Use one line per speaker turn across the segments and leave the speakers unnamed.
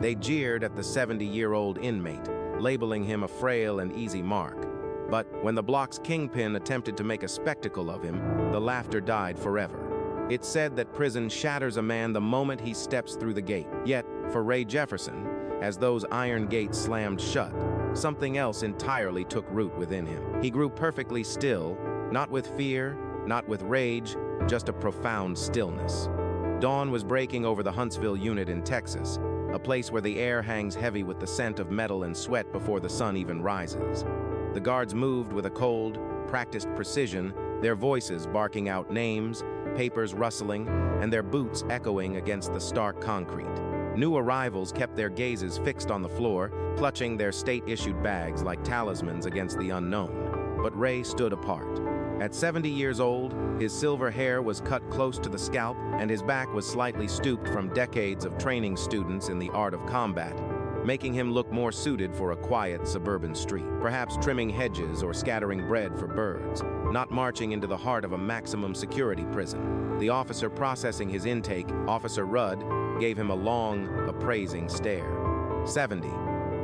They jeered at the 70-year-old inmate, labeling him a frail and easy mark. But when the block's kingpin attempted to make a spectacle of him, the laughter died forever. It's said that prison shatters a man the moment he steps through the gate. Yet, for Ray Jefferson, as those iron gates slammed shut, something else entirely took root within him. He grew perfectly still, not with fear, not with rage, just a profound stillness. Dawn was breaking over the Huntsville unit in Texas, a place where the air hangs heavy with the scent of metal and sweat before the sun even rises. The guards moved with a cold, practiced precision, their voices barking out names, papers rustling, and their boots echoing against the stark concrete. New arrivals kept their gazes fixed on the floor, clutching their state-issued bags like talismans against the unknown. But Ray stood apart. At 70 years old, his silver hair was cut close to the scalp, and his back was slightly stooped from decades of training students in the art of combat, making him look more suited for a quiet suburban street, perhaps trimming hedges or scattering bread for birds, not marching into the heart of a maximum security prison. The officer processing his intake, Officer Rudd, gave him a long, appraising stare. 70.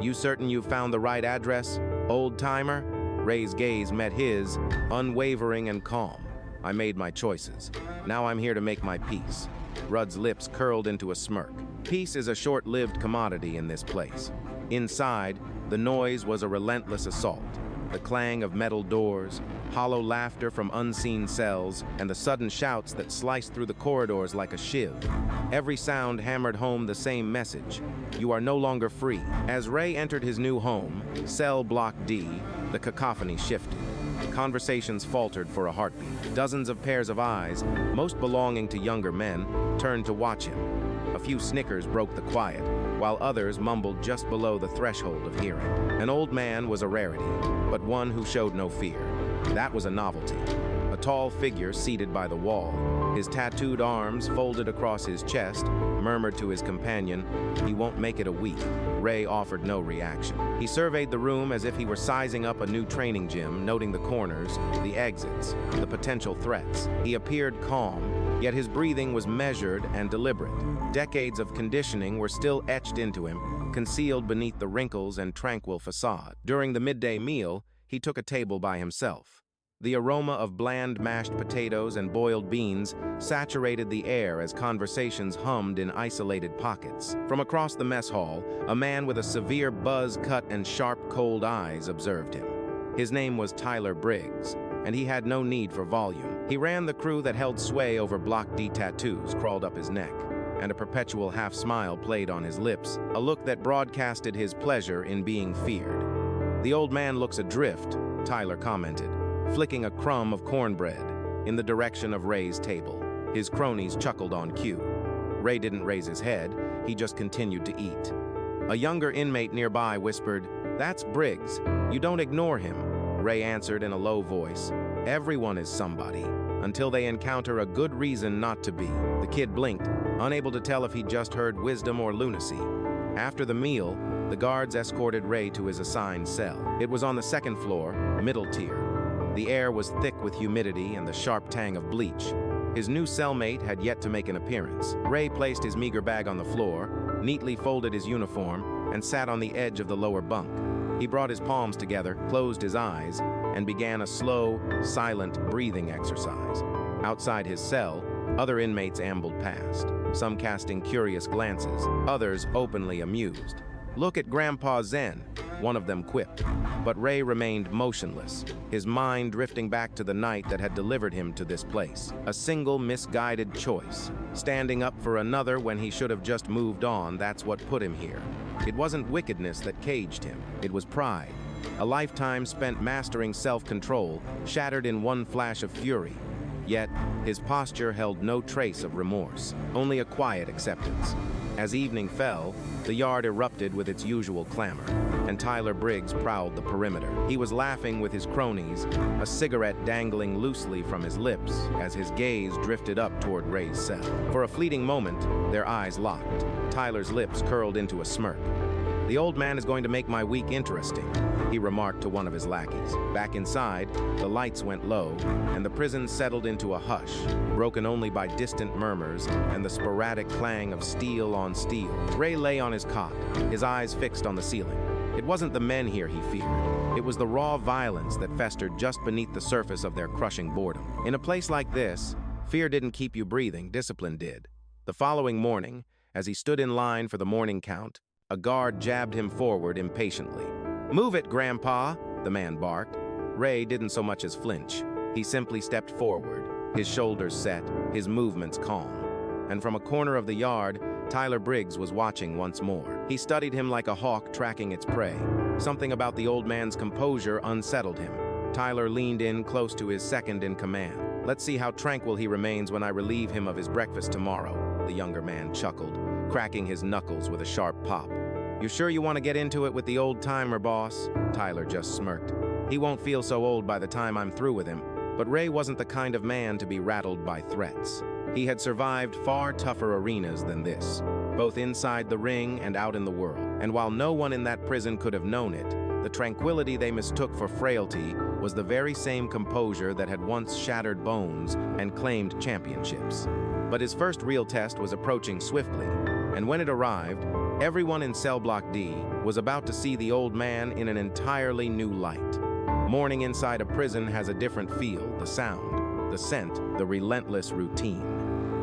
You certain you found the right address, old-timer? Ray's gaze met his, unwavering and calm. I made my choices. Now I'm here to make my peace. Rudd's lips curled into a smirk. Peace is a short-lived commodity in this place. Inside, the noise was a relentless assault. The clang of metal doors, hollow laughter from unseen cells, and the sudden shouts that sliced through the corridors like a shiv. Every sound hammered home the same message. You are no longer free. As Ray entered his new home, cell block D, the cacophony shifted. Conversations faltered for a heartbeat. Dozens of pairs of eyes, most belonging to younger men, turned to watch him. A few snickers broke the quiet, while others mumbled just below the threshold of hearing. An old man was a rarity, but one who showed no fear. That was a novelty. A tall figure seated by the wall, his tattooed arms folded across his chest, murmured to his companion, "He won't make it a week." Ray offered no reaction. He surveyed the room as if he were sizing up a new training gym, noting the corners, the exits, the potential threats. He appeared calm, yet his breathing was measured and deliberate. Decades of conditioning were still etched into him, concealed beneath the wrinkles and tranquil facade. During the midday meal, he took a table by himself. The aroma of bland mashed potatoes and boiled beans saturated the air as conversations hummed in isolated pockets. From across the mess hall, a man with a severe buzz cut and sharp, cold eyes observed him. His name was Tyler Briggs, and he had no need for volume. He ran the crew that held sway over Block D tattoos crawled up his neck, and a perpetual half-smile played on his lips, a look that broadcasted his pleasure in being feared. "The old man looks adrift," Tyler commented, flicking a crumb of cornbread in the direction of Ray's table. His cronies chuckled on cue. Ray didn't raise his head, he just continued to eat. A younger inmate nearby whispered, "That's Briggs. You don't ignore him." Ray answered in a low voice, "Everyone is somebody, until they encounter a good reason not to be." The kid blinked, unable to tell if he'd just heard wisdom or lunacy. After the meal, the guards escorted Ray to his assigned cell. It was on the second floor, middle tier. The air was thick with humidity and the sharp tang of bleach. His new cellmate had yet to make an appearance. Ray placed his meager bag on the floor, neatly folded his uniform, and sat on the edge of the lower bunk. He brought his palms together, closed his eyes, and began a slow, silent breathing exercise. Outside his cell, other inmates ambled past, some casting curious glances, others openly amused. "Look at Grandpa Zen," one of them quipped. But Ray remained motionless, his mind drifting back to the night that had delivered him to this place. A single misguided choice. Standing up for another when he should have just moved on, that's what put him here. It wasn't wickedness that caged him, it was pride. A lifetime spent mastering self-control, shattered in one flash of fury. Yet, his posture held no trace of remorse, only a quiet acceptance. As evening fell, the yard erupted with its usual clamor, and Tyler Briggs prowled the perimeter. He was laughing with his cronies, a cigarette dangling loosely from his lips as his gaze drifted up toward Ray's cell. For a fleeting moment, their eyes locked. Tyler's lips curled into a smirk. "The old man is going to make my week interesting," he remarked to one of his lackeys. Back inside, the lights went low, and the prison settled into a hush, broken only by distant murmurs and the sporadic clang of steel on steel. Ray lay on his cot, his eyes fixed on the ceiling. It wasn't the men here he feared. It was the raw violence that festered just beneath the surface of their crushing boredom. In a place like this, fear didn't keep you breathing, discipline did. The following morning, as he stood in line for the morning count, a guard jabbed him forward impatiently. "Move it, Grandpa," the man barked. Ray didn't so much as flinch. He simply stepped forward, his shoulders set, his movements calm. And from a corner of the yard, Tyler Briggs was watching once more. He studied him like a hawk tracking its prey. Something about the old man's composure unsettled him. Tyler leaned in close to his second in command. "Let's see how tranquil he remains when I relieve him of his breakfast tomorrow," the younger man chuckled, cracking his knuckles with a sharp pop. "You sure you want to get into it with the old-timer, boss?" Tyler just smirked. "He won't feel so old by the time I'm through with him." But Ray wasn't the kind of man to be rattled by threats. He had survived far tougher arenas than this, both inside the ring and out in the world. And while no one in that prison could have known it, the tranquility they mistook for frailty was the very same composure that had once shattered bones and claimed championships. But his first real test was approaching swiftly, and when it arrived, everyone in Cell Block D was about to see the old man in an entirely new light. Morning inside a prison has a different feel, the sound, the scent, the relentless routine.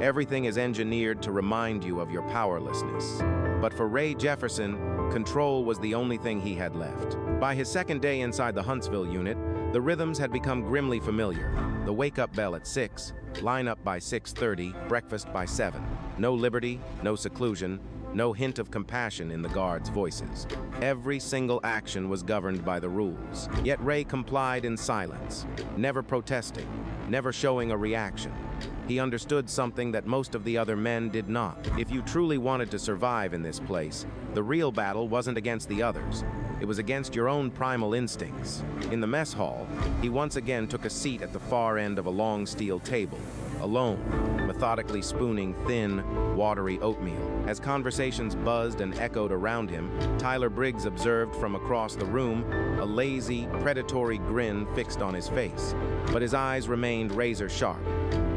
Everything is engineered to remind you of your powerlessness. But for Ray Jefferson, control was the only thing he had left. By his second day inside the Huntsville unit, the rhythms had become grimly familiar. The wake-up bell at 6, line-up by 6:30, breakfast by 7. No liberty, no seclusion, no hint of compassion in the guards' voices. Every single action was governed by the rules. Yet Ray complied in silence, never protesting, never showing a reaction. He understood something that most of the other men did not. If you truly wanted to survive in this place, the real battle wasn't against the others. It was against your own primal instincts. In the mess hall, he once again took a seat at the far end of a long steel table, alone, methodically spooning thin, watery oatmeal. As conversations buzzed and echoed around him, Tyler Briggs observed from across the room a lazy, predatory grin fixed on his face, but his eyes remained razor sharp.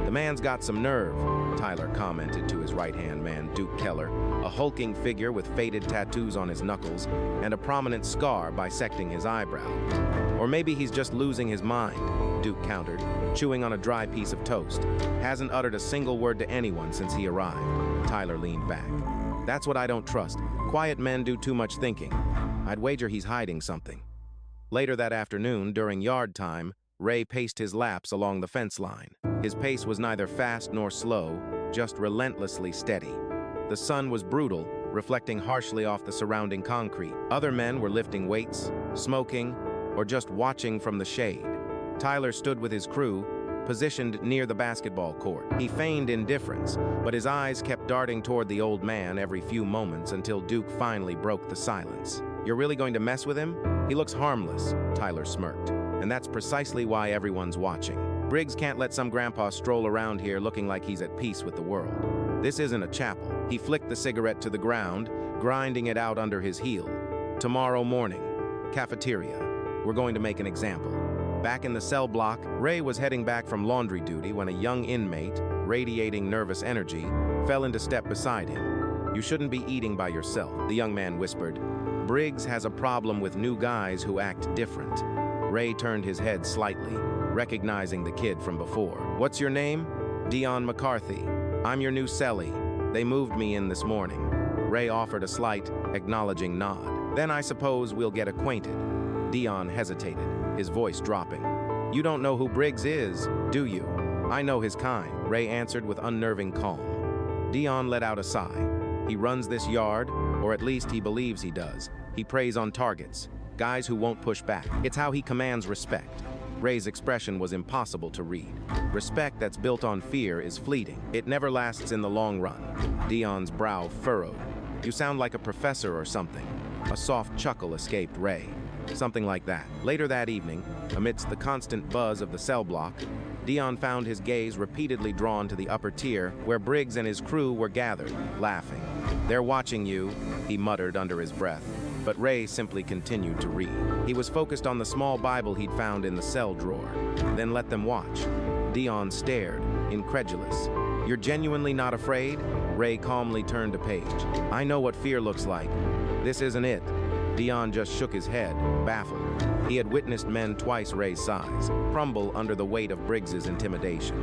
"The man's got some nerve," Tyler commented to his right-hand man, Duke Keller, a hulking figure with faded tattoos on his knuckles and a prominent scar bisecting his eyebrow. "Or maybe he's just losing his mind," Duke countered, chewing on a dry piece of toast. "Hasn't uttered a single word to anyone since he arrived." Tyler leaned back. "That's what I don't trust. Quiet men do too much thinking. I'd wager he's hiding something." Later that afternoon, during yard time, Ray paced his laps along the fence line. His pace was neither fast nor slow, just relentlessly steady. The sun was brutal, reflecting harshly off the surrounding concrete. Other men were lifting weights, smoking, or just watching from the shade. Tyler stood with his crew, positioned near the basketball court. He feigned indifference, but his eyes kept darting toward the old man every few moments until Duke finally broke the silence. "You're really going to mess with him? He looks harmless," Tyler smirked. "And that's precisely why everyone's watching. Briggs can't let some grandpa stroll around here looking like he's at peace with the world. This isn't a chapel." He flicked the cigarette to the ground, grinding it out under his heel. "Tomorrow morning, cafeteria. We're going to make an example." Back in the cell block, Ray was heading back from laundry duty when a young inmate, radiating nervous energy, fell into step beside him. "You shouldn't be eating by yourself," the young man whispered. "Briggs has a problem with new guys who act different." Ray turned his head slightly, recognizing the kid from before. "What's your name?" "Dion McCarthy. I'm your new cellie. They moved me in this morning." Ray offered a slight, acknowledging nod. "Then I suppose we'll get acquainted." Dion hesitated, his voice dropping. "You don't know who Briggs is, do you?" "I know his kind," Ray answered with unnerving calm. Dion let out a sigh. "He runs this yard, or at least he believes he does. He preys on targets, guys who won't push back. It's how he commands respect." Ray's expression was impossible to read. Respect that's built on fear is fleeting. It never lasts in the long run. Dion's brow furrowed. "You sound like a professor or something." A soft chuckle escaped Ray. "Something like that." Later that evening, amidst the constant buzz of the cell block, Dion found his gaze repeatedly drawn to the upper tier where Briggs and his crew were gathered, laughing. "They're watching you," he muttered under his breath. but Ray simply continued to read. He was focused on the small Bible he'd found in the cell drawer. Then let them watch. Dion stared, incredulous. "You're genuinely not afraid?" Ray calmly turned a page. "I know what fear looks like. This isn't it." Dion just shook his head, baffled. He had witnessed men twice Ray's size crumble under the weight of Briggs's intimidation.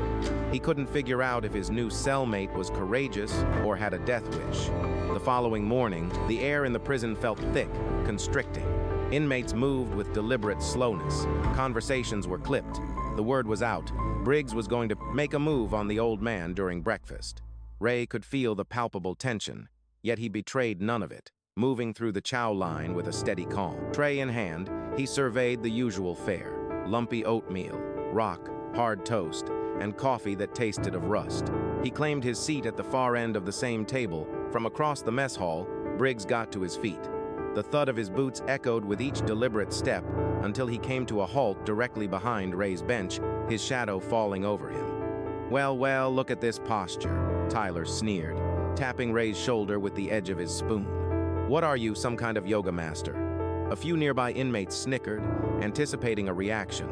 He couldn't figure out if his new cellmate was courageous or had a death wish. The following morning, the air in the prison felt thick, constricting. Inmates moved with deliberate slowness. Conversations were clipped. The word was out. Briggs was going to make a move on the old man during breakfast. Ray could feel the palpable tension, yet he betrayed none of it. Moving through the chow line with a steady calm. Tray in hand, he surveyed the usual fare: lumpy oatmeal, rock, hard toast, and coffee that tasted of rust. He claimed his seat at the far end of the same table. From across the mess hall, Briggs got to his feet. The thud of his boots echoed with each deliberate step until he came to a halt directly behind Ray's bench, his shadow falling over him. Well, look at this posture," Tyler sneered, tapping Ray's shoulder with the edge of his spoon. "What are you, some kind of yoga master?" A few nearby inmates snickered, anticipating a reaction.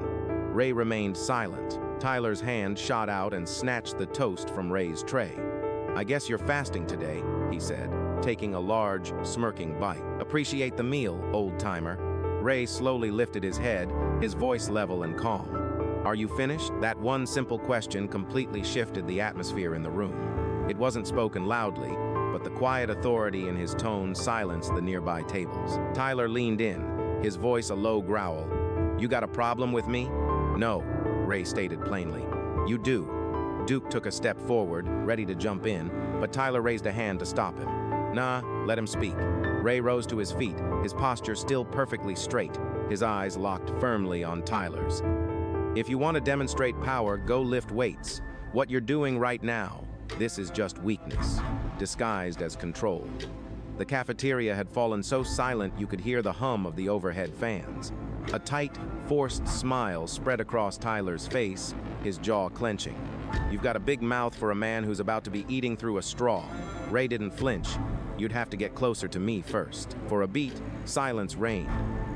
Ray remained silent. Tyler's hand shot out and snatched the toast from Ray's tray. "I guess you're fasting today," he said, taking a large, smirking bite. "Appreciate the meal, old-timer." Ray slowly lifted his head, his voice level and calm. "Are you finished?" That one simple question completely shifted the atmosphere in the room. It wasn't spoken loudly, but the quiet authority in his tone silenced the nearby tables. Tyler leaned in, his voice a low growl. "You got a problem with me?" "No," Ray stated plainly. "You do." Duke took a step forward, ready to jump in, but Tyler raised a hand to stop him. "Nah, let him speak." Ray rose to his feet, his posture still perfectly straight, his eyes locked firmly on Tyler's. "If you want to demonstrate power, go lift weights. What you're doing right now, this is just weakness, disguised as control." The cafeteria had fallen so silent you could hear the hum of the overhead fans. A tight, forced smile spread across Tyler's face, his jaw clenching. "You've got a big mouth for a man who's about to be eating through a straw." Ray didn't flinch. "You'd have to get closer to me first." For a beat, silence reigned,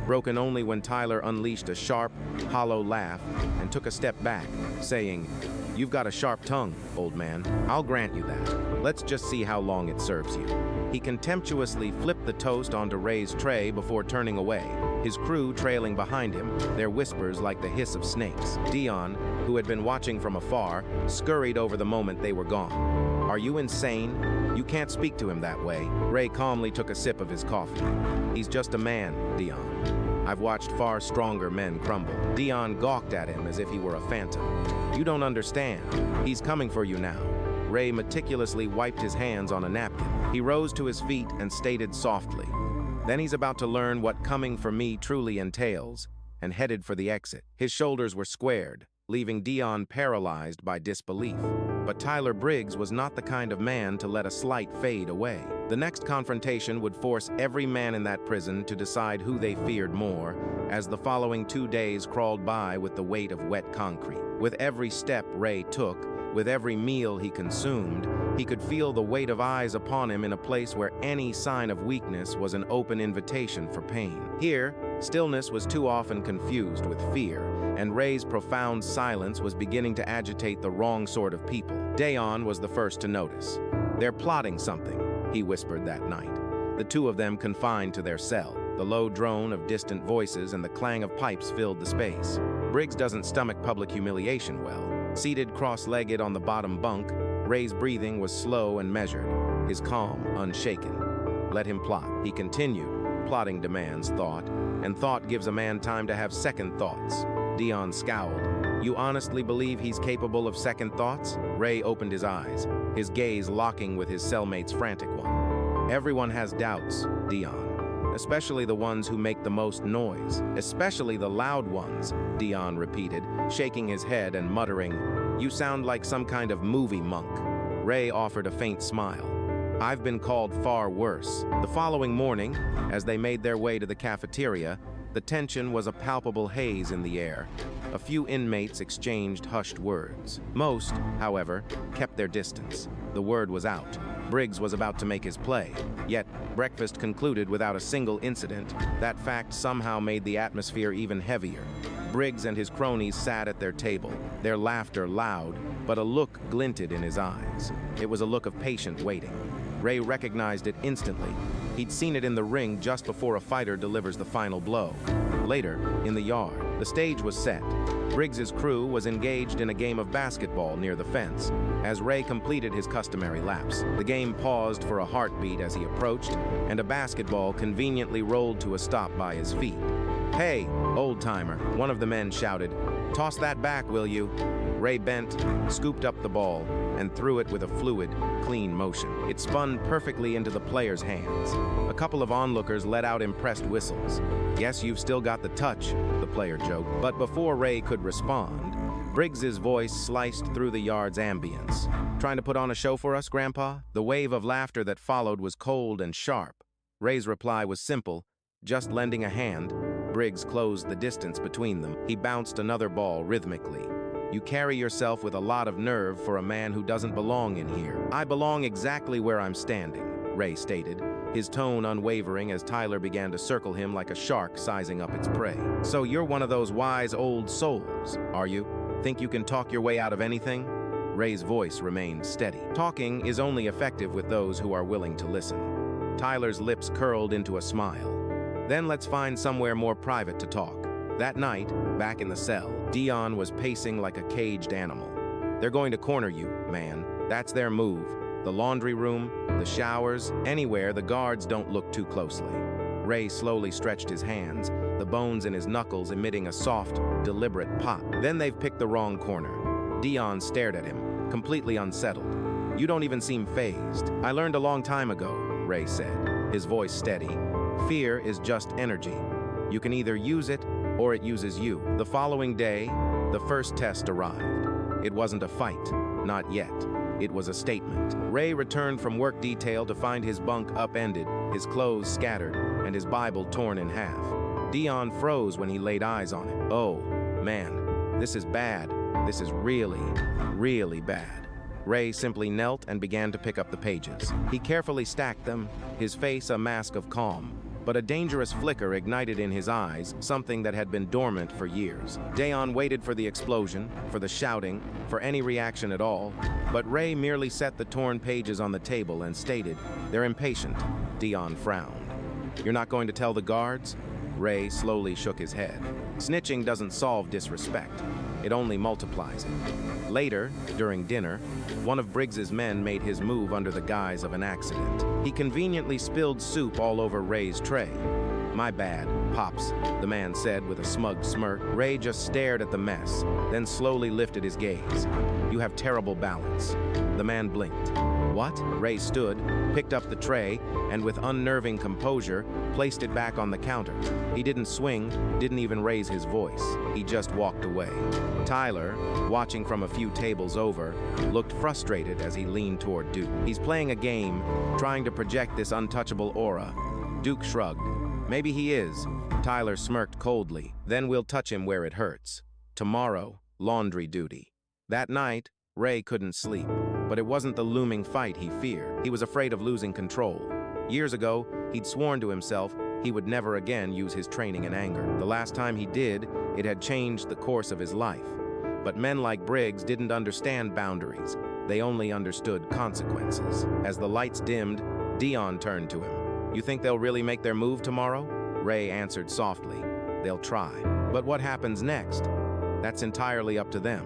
broken only when Tyler unleashed a sharp, hollow laugh and took a step back, saying, "You've got a sharp tongue, old man. I'll grant you that. Let's just see how long it serves you." He contemptuously flipped the toast onto Ray's tray before turning away, his crew trailing behind him, their whispers like the hiss of snakes. Dion, who had been watching from afar, scurried over the moment they were gone. "Are you insane? You can't speak to him that way." Ray calmly took a sip of his coffee. "He's just a man, Dion. I've watched far stronger men crumble." Dion gawked at him as if he were a phantom. "You don't understand. He's coming for you now." Ray meticulously wiped his hands on a napkin. He rose to his feet and stated softly, "Then he's about to learn what coming for me truly entails," and headed for the exit. His shoulders were squared, leaving Dion paralyzed by disbelief. But Tyler Briggs was not the kind of man to let a slight fade away. The next confrontation would force every man in that prison to decide who they feared more, as the following 2 days crawled by with the weight of wet concrete. With every step Ray took, with every meal he consumed, he could feel the weight of eyes upon him in a place where any sign of weakness was an open invitation for pain. Here, stillness was too often confused with fear, and Ray's profound silence was beginning to agitate the wrong sort of people. Dayon was the first to notice. "They're plotting something," he whispered that night, the two of them confined to their cell. The low drone of distant voices and the clang of pipes filled the space. Briggs doesn't stomach public humiliation well. Seated cross-legged on the bottom bunk, Ray's breathing was slow and measured, his calm unshaken. "Let him plot," he continued. "Plotting demands thought, and thought gives a man time to have second thoughts." Dion scowled. "You honestly believe he's capable of second thoughts?" Ray opened his eyes, his gaze locking with his cellmate's frantic one. "Everyone has doubts, Dion. Especially the ones who make the most noise. Especially the loud ones," Dion repeated, shaking his head and muttering, "You sound like some kind of movie monk." Ray offered a faint smile. "I've been called far worse." The following morning, as they made their way to the cafeteria, the tension was a palpable haze in the air. A few inmates exchanged hushed words. Most, however, kept their distance. The word was out. Briggs was about to make his play, yet breakfast concluded without a single incident. That fact somehow made the atmosphere even heavier. Briggs and his cronies sat at their table, their laughter loud, but a look glinted in his eyes. It was a look of patient waiting. Ray recognized it instantly. He'd seen it in the ring just before a fighter delivers the final blow. Later, in the yard, the stage was set. Briggs's crew was engaged in a game of basketball near the fence. As Ray completed his customary laps, the game paused for a heartbeat as he approached, and a basketball conveniently rolled to a stop by his feet. "Hey, old-timer," one of the men shouted. "Toss that back, will you?" Ray bent, scooped up the ball, and threw it with a fluid, clean motion. It spun perfectly into the player's hands. A couple of onlookers let out impressed whistles. "Guess you've still got the touch," the player joked. But before Ray could respond, Briggs's voice sliced through the yard's ambience. "Trying to put on a show for us, Grandpa?" The wave of laughter that followed was cold and sharp. Ray's reply was simple, just lending a hand. Briggs closed the distance between them. He bounced another ball rhythmically. "You carry yourself with a lot of nerve for a man who doesn't belong in here." "I belong exactly where I'm standing," Ray stated, his tone unwavering as Tyler began to circle him like a shark sizing up its prey. "So you're one of those wise old souls, are you? Think you can talk your way out of anything?" Ray's voice remained steady. "Talking is only effective with those who are willing to listen." Tyler's lips curled into a smile. "Then let's find somewhere more private to talk." That night, back in the cell, Dion was pacing like a caged animal. "They're going to corner you, man. That's their move. The laundry room, the showers, anywhere the guards don't look too closely." Ray slowly stretched his hands, the bones in his knuckles emitting a soft, deliberate pop. "Then they've picked the wrong corner." Dion stared at him, completely unsettled. "You don't even seem fazed." "I learned a long time ago," Ray said, his voice steady. "Fear is just energy. You can either use it, or it uses you." The following day, the first test arrived. It wasn't a fight, not yet. It was a statement. Ray returned from work detail to find his bunk upended, his clothes scattered, and his Bible torn in half. Dion froze when he laid eyes on it. "Oh, man, this is bad. This is really, really bad." Ray simply knelt and began to pick up the pages. He carefully stacked them, his face a mask of calm. But a dangerous flicker ignited in his eyes, something that had been dormant for years. Dion waited for the explosion, for the shouting, for any reaction at all, but Ray merely set the torn pages on the table and stated, "They're impatient." Dion frowned. "You're not going to tell the guards?" Ray slowly shook his head. "Snitching doesn't solve disrespect. It only multiplies it." Later, during dinner, one of Briggs's men made his move under the guise of an accident. He conveniently spilled soup all over Ray's tray. "My bad, Pops," the man said with a smug smirk. Ray just stared at the mess, then slowly lifted his gaze. "You have terrible balance." The man blinked. "What?" Ray stood, picked up the tray, and with unnerving composure, placed it back on the counter. He didn't swing, didn't even raise his voice. He just walked away. Tyler, watching from a few tables over, looked frustrated as he leaned toward Duke. "He's playing a game, trying to project this untouchable aura." Duke shrugged. "Maybe he is." Tyler smirked coldly. "Then we'll touch him where it hurts. Tomorrow, laundry duty." That night, Ray couldn't sleep. But it wasn't the looming fight he feared. He was afraid of losing control. Years ago, he'd sworn to himself he would never again use his training in anger. The last time he did, it had changed the course of his life. But men like Briggs didn't understand boundaries. They only understood consequences. As the lights dimmed, Dion turned to him. "You think they'll really make their move tomorrow?" Ray answered softly. "They'll try. But what happens next? That's entirely up to them."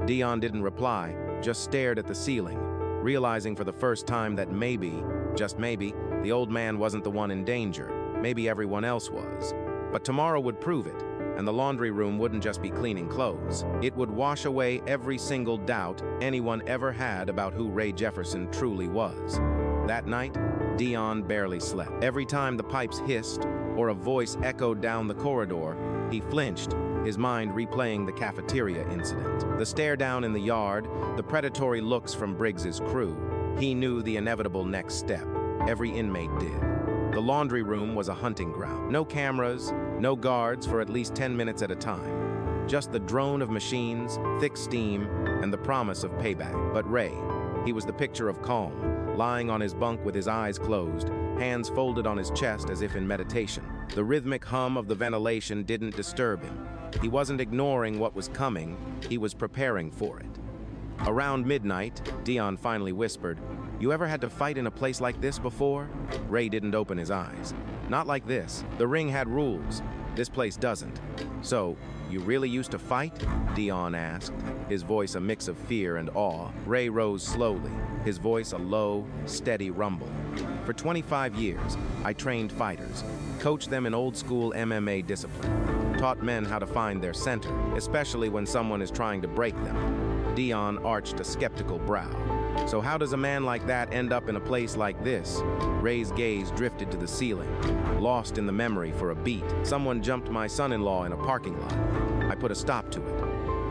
Dion didn't reply, just stared at the ceiling, realizing for the first time that maybe, just maybe, the old man wasn't the one in danger. Maybe everyone else was. But tomorrow would prove it, and the laundry room wouldn't just be cleaning clothes. It would wash away every single doubt anyone ever had about who Ray Jefferson truly was. That night, Dion barely slept. Every time the pipes hissed or a voice echoed down the corridor, he flinched, his mind replaying the cafeteria incident. The stare down in the yard, the predatory looks from Briggs's crew. He knew the inevitable next step. Every inmate did. The laundry room was a hunting ground. No cameras, no guards for at least 10 minutes at a time. Just the drone of machines, thick steam, and the promise of payback. But Ray, he was the picture of calm, lying on his bunk with his eyes closed, hands folded on his chest as if in meditation. The rhythmic hum of the ventilation didn't disturb him. He wasn't ignoring what was coming, he was preparing for it. Around midnight, Dion finally whispered, "You ever had to fight in a place like this before?" Ray didn't open his eyes. "Not like this. The ring had rules. This place doesn't." "So, you really used to fight?" Dion asked, his voice a mix of fear and awe. Ray rose slowly, his voice a low, steady rumble. "For 25 years, I trained fighters, coached them in old-school MMA discipline, taught men how to find their center, especially when someone is trying to break them." Dion arched a skeptical brow. "So how does a man like that end up in a place like this?" Ray's gaze drifted to the ceiling, lost in the memory for a beat. "Someone jumped my son-in-law in a parking lot. I put a stop to it,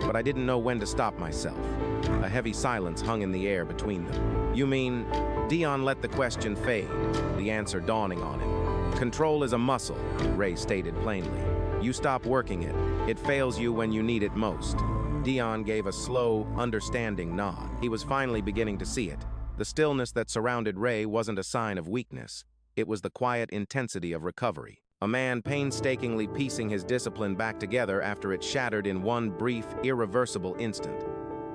but I didn't know when to stop myself." A heavy silence hung in the air between them. "You mean?" Dion let the question fade, the answer dawning on him. "Control is a muscle," Ray stated plainly. "You stop working it. It fails you when you need it most." Dion gave a slow, understanding nod. He was finally beginning to see it. The stillness that surrounded Ray wasn't a sign of weakness. It was the quiet intensity of recovery. A man painstakingly piecing his discipline back together after it shattered in one brief, irreversible instant.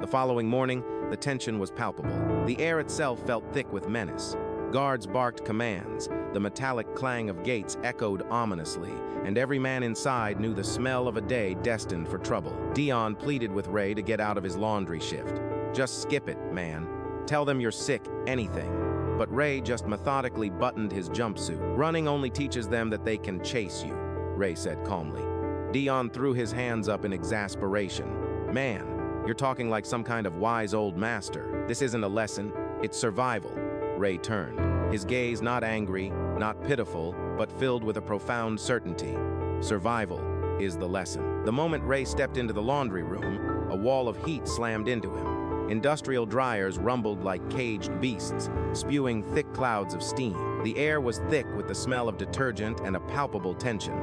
The following morning, the tension was palpable. The air itself felt thick with menace. Guards barked commands, the metallic clang of gates echoed ominously, and every man inside knew the smell of a day destined for trouble. Dion pleaded with Ray to get out of his laundry shift. "Just skip it, man. Tell them you're sick, anything." But Ray just methodically buttoned his jumpsuit. "Running only teaches them that they can chase you," Ray said calmly. Dion threw his hands up in exasperation. "Man, you're talking like some kind of wise old master. This isn't a lesson, it's survival." Ray turned, his gaze not angry, not pitiful, but filled with a profound certainty. Survival is the lesson. The moment Ray stepped into the laundry room, a wall of heat slammed into him. Industrial dryers rumbled like caged beasts, spewing thick clouds of steam. The air was thick with the smell of detergent and a palpable tension.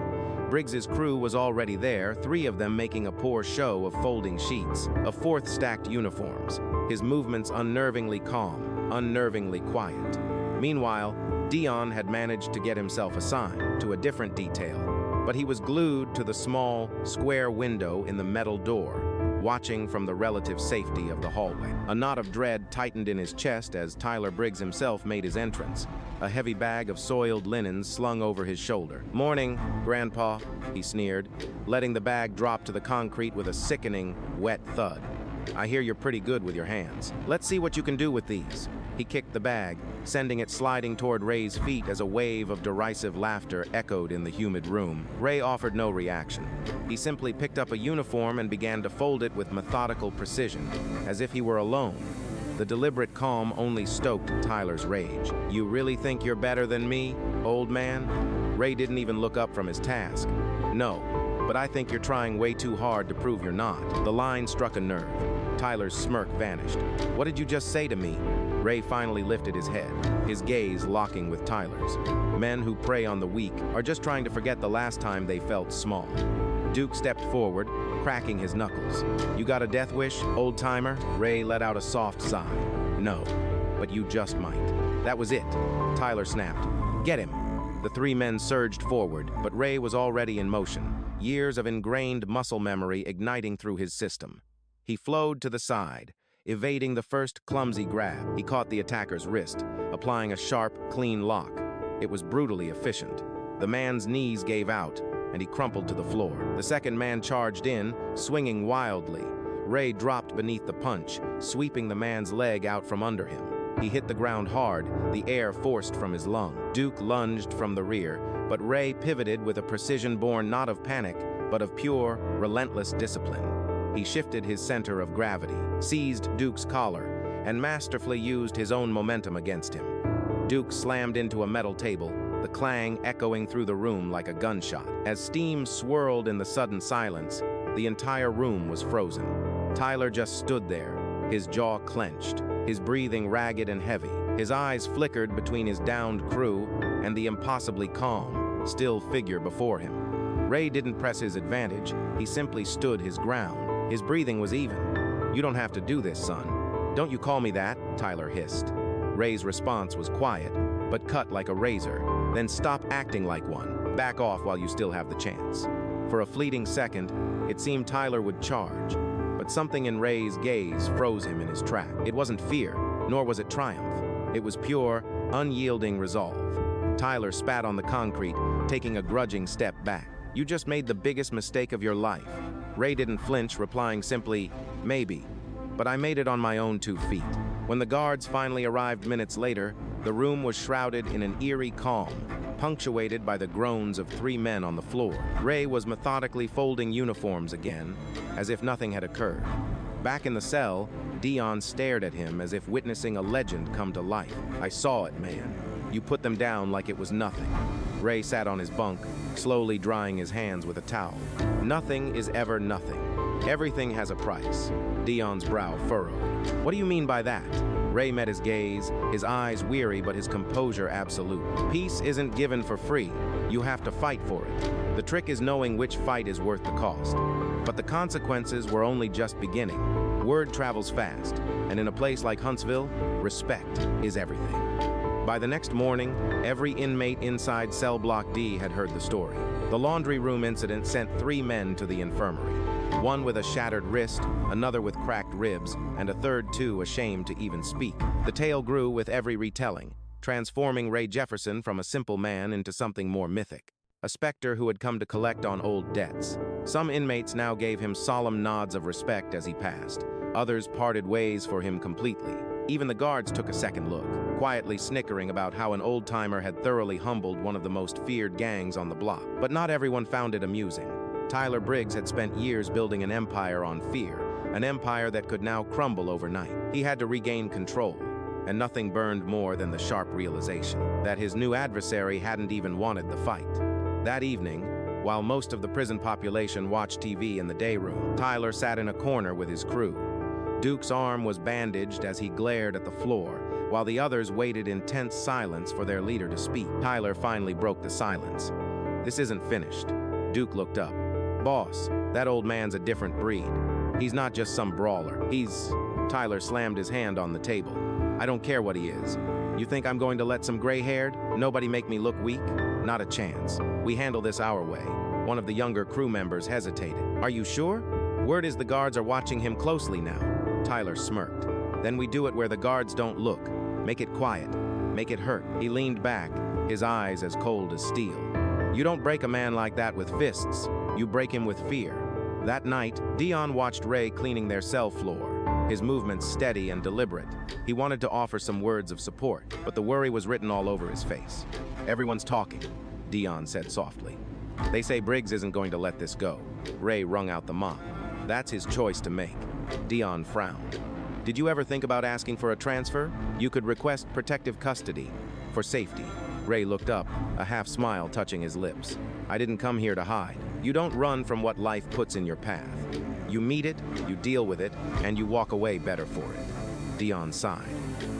Briggs's crew was already there, 3 of them making a poor show of folding sheets. A 4th stacked uniforms, his movements unnervingly calm, unnervingly quiet. Meanwhile, Dion had managed to get himself assigned to a different detail, but he was glued to the small, square window in the metal door, watching from the relative safety of the hallway. A knot of dread tightened in his chest as Tyler Briggs himself made his entrance, a heavy bag of soiled linens slung over his shoulder. "Morning, Grandpa," he sneered, letting the bag drop to the concrete with a sickening, wet thud. "I hear you're pretty good with your hands. Let's see what you can do with these." He kicked the bag, sending it sliding toward Ray's feet as a wave of derisive laughter echoed in the humid room. Ray offered no reaction. He simply picked up a uniform and began to fold it with methodical precision, as if he were alone. The deliberate calm only stoked Tyler's rage. "You really think you're better than me, old man?" Ray didn't even look up from his task. "No, but I think you're trying way too hard to prove you're not." The line struck a nerve. Tyler's smirk vanished. "What did you just say to me?" Ray finally lifted his head, his gaze locking with Tyler's. Men who prey on the weak are just trying to forget the last time they felt small. Duke stepped forward, cracking his knuckles. "You got a death wish, old-timer?" Ray let out a soft sigh. "No, but you just might." "That was it," Tyler snapped. "Get him." The 3 men surged forward, but Ray was already in motion, years of ingrained muscle memory igniting through his system. He flowed to the side, evading the first clumsy grab. He caught the attacker's wrist, applying a sharp, clean lock. It was brutally efficient. The man's knees gave out, and he crumpled to the floor. The second man charged in, swinging wildly. Ray dropped beneath the punch, sweeping the man's leg out from under him. He hit the ground hard, the air forced from his lung. Duke lunged from the rear, but Ray pivoted with a precision born not of panic, but of pure, relentless discipline. He shifted his center of gravity, seized Duke's collar, and masterfully used his own momentum against him. Duke slammed into a metal table, the clang echoing through the room like a gunshot. As steam swirled in the sudden silence, the entire room was frozen. Tyler just stood there, his jaw clenched, his breathing ragged and heavy. His eyes flickered between his downed crew and the impossibly calm, still figure before him. Ray didn't press his advantage, he simply stood his ground. His breathing was even. "You don't have to do this, son." "Don't you call me that," Tyler hissed. Ray's response was quiet, but cut like a razor. Then stop acting like one. Back off while you still have the chance. For a fleeting second, it seemed Tyler would charge, but something in Ray's gaze froze him in his track. It wasn't fear, nor was it triumph. It was pure, unyielding resolve. Tyler spat on the concrete, taking a grudging step back. You just made the biggest mistake of your life. Ray didn't flinch, replying simply, maybe. But I made it on my own 2 feet. When the guards finally arrived minutes later, the room was shrouded in an eerie calm, punctuated by the groans of 3 men on the floor. Ray was methodically folding uniforms again, as if nothing had occurred. Back in the cell, Dion stared at him as if witnessing a legend come to life. I saw it, man. You put them down like it was nothing. Ray sat on his bunk, slowly drying his hands with a towel. Nothing is ever nothing. Everything has a price. Dion's brow furrowed. What do you mean by that? Ray met his gaze, his eyes weary but his composure absolute. Peace isn't given for free. You have to fight for it. The trick is knowing which fight is worth the cost. But the consequences were only just beginning. Word travels fast, and in a place like Huntsville, respect is everything. By the next morning, every inmate inside cell block D had heard the story. The laundry room incident sent 3 men to the infirmary. One with a shattered wrist, another with cracked ribs, and a third too ashamed to even speak. The tale grew with every retelling, transforming Ray Jefferson from a simple man into something more mythic. A specter who had come to collect on old debts. Some inmates now gave him solemn nods of respect as he passed. Others parted ways for him completely. Even the guards took a second look, quietly snickering about how an old-timer had thoroughly humbled one of the most feared gangs on the block. But not everyone found it amusing. Tyler Briggs had spent years building an empire on fear, an empire that could now crumble overnight. He had to regain control, and nothing burned more than the sharp realization that his new adversary hadn't even wanted the fight. That evening, while most of the prison population watched TV in the day room, Tyler sat in a corner with his crew. Duke's arm was bandaged as he glared at the floor, while the others waited in tense silence for their leader to speak. Tyler finally broke the silence. This isn't finished. Duke looked up. Boss, that old man's a different breed. He's not just some brawler. Tyler slammed his hand on the table. I don't care what he is. You think I'm going to let some gray-haired nobody make me look weak? Not a chance. We handle this our way. One of the younger crew members hesitated. Are you sure? Word is the guards are watching him closely now. Tyler smirked. Then we do it where the guards don't look. Make it quiet. Make it hurt. He leaned back, his eyes as cold as steel. You don't break a man like that with fists. You break him with fear. That night, Dion watched Ray cleaning their cell floor, his movements steady and deliberate. He wanted to offer some words of support, but the worry was written all over his face. Everyone's talking, Dion said softly. They say Briggs isn't going to let this go. Ray wrung out the mop. That's his choice to make. Dion frowned. Did you ever think about asking for a transfer? You could request protective custody for safety. Ray looked up, a half smile touching his lips. I didn't come here to hide. You don't run from what life puts in your path. You meet it, you deal with it, and you walk away better for it. Dion sighed.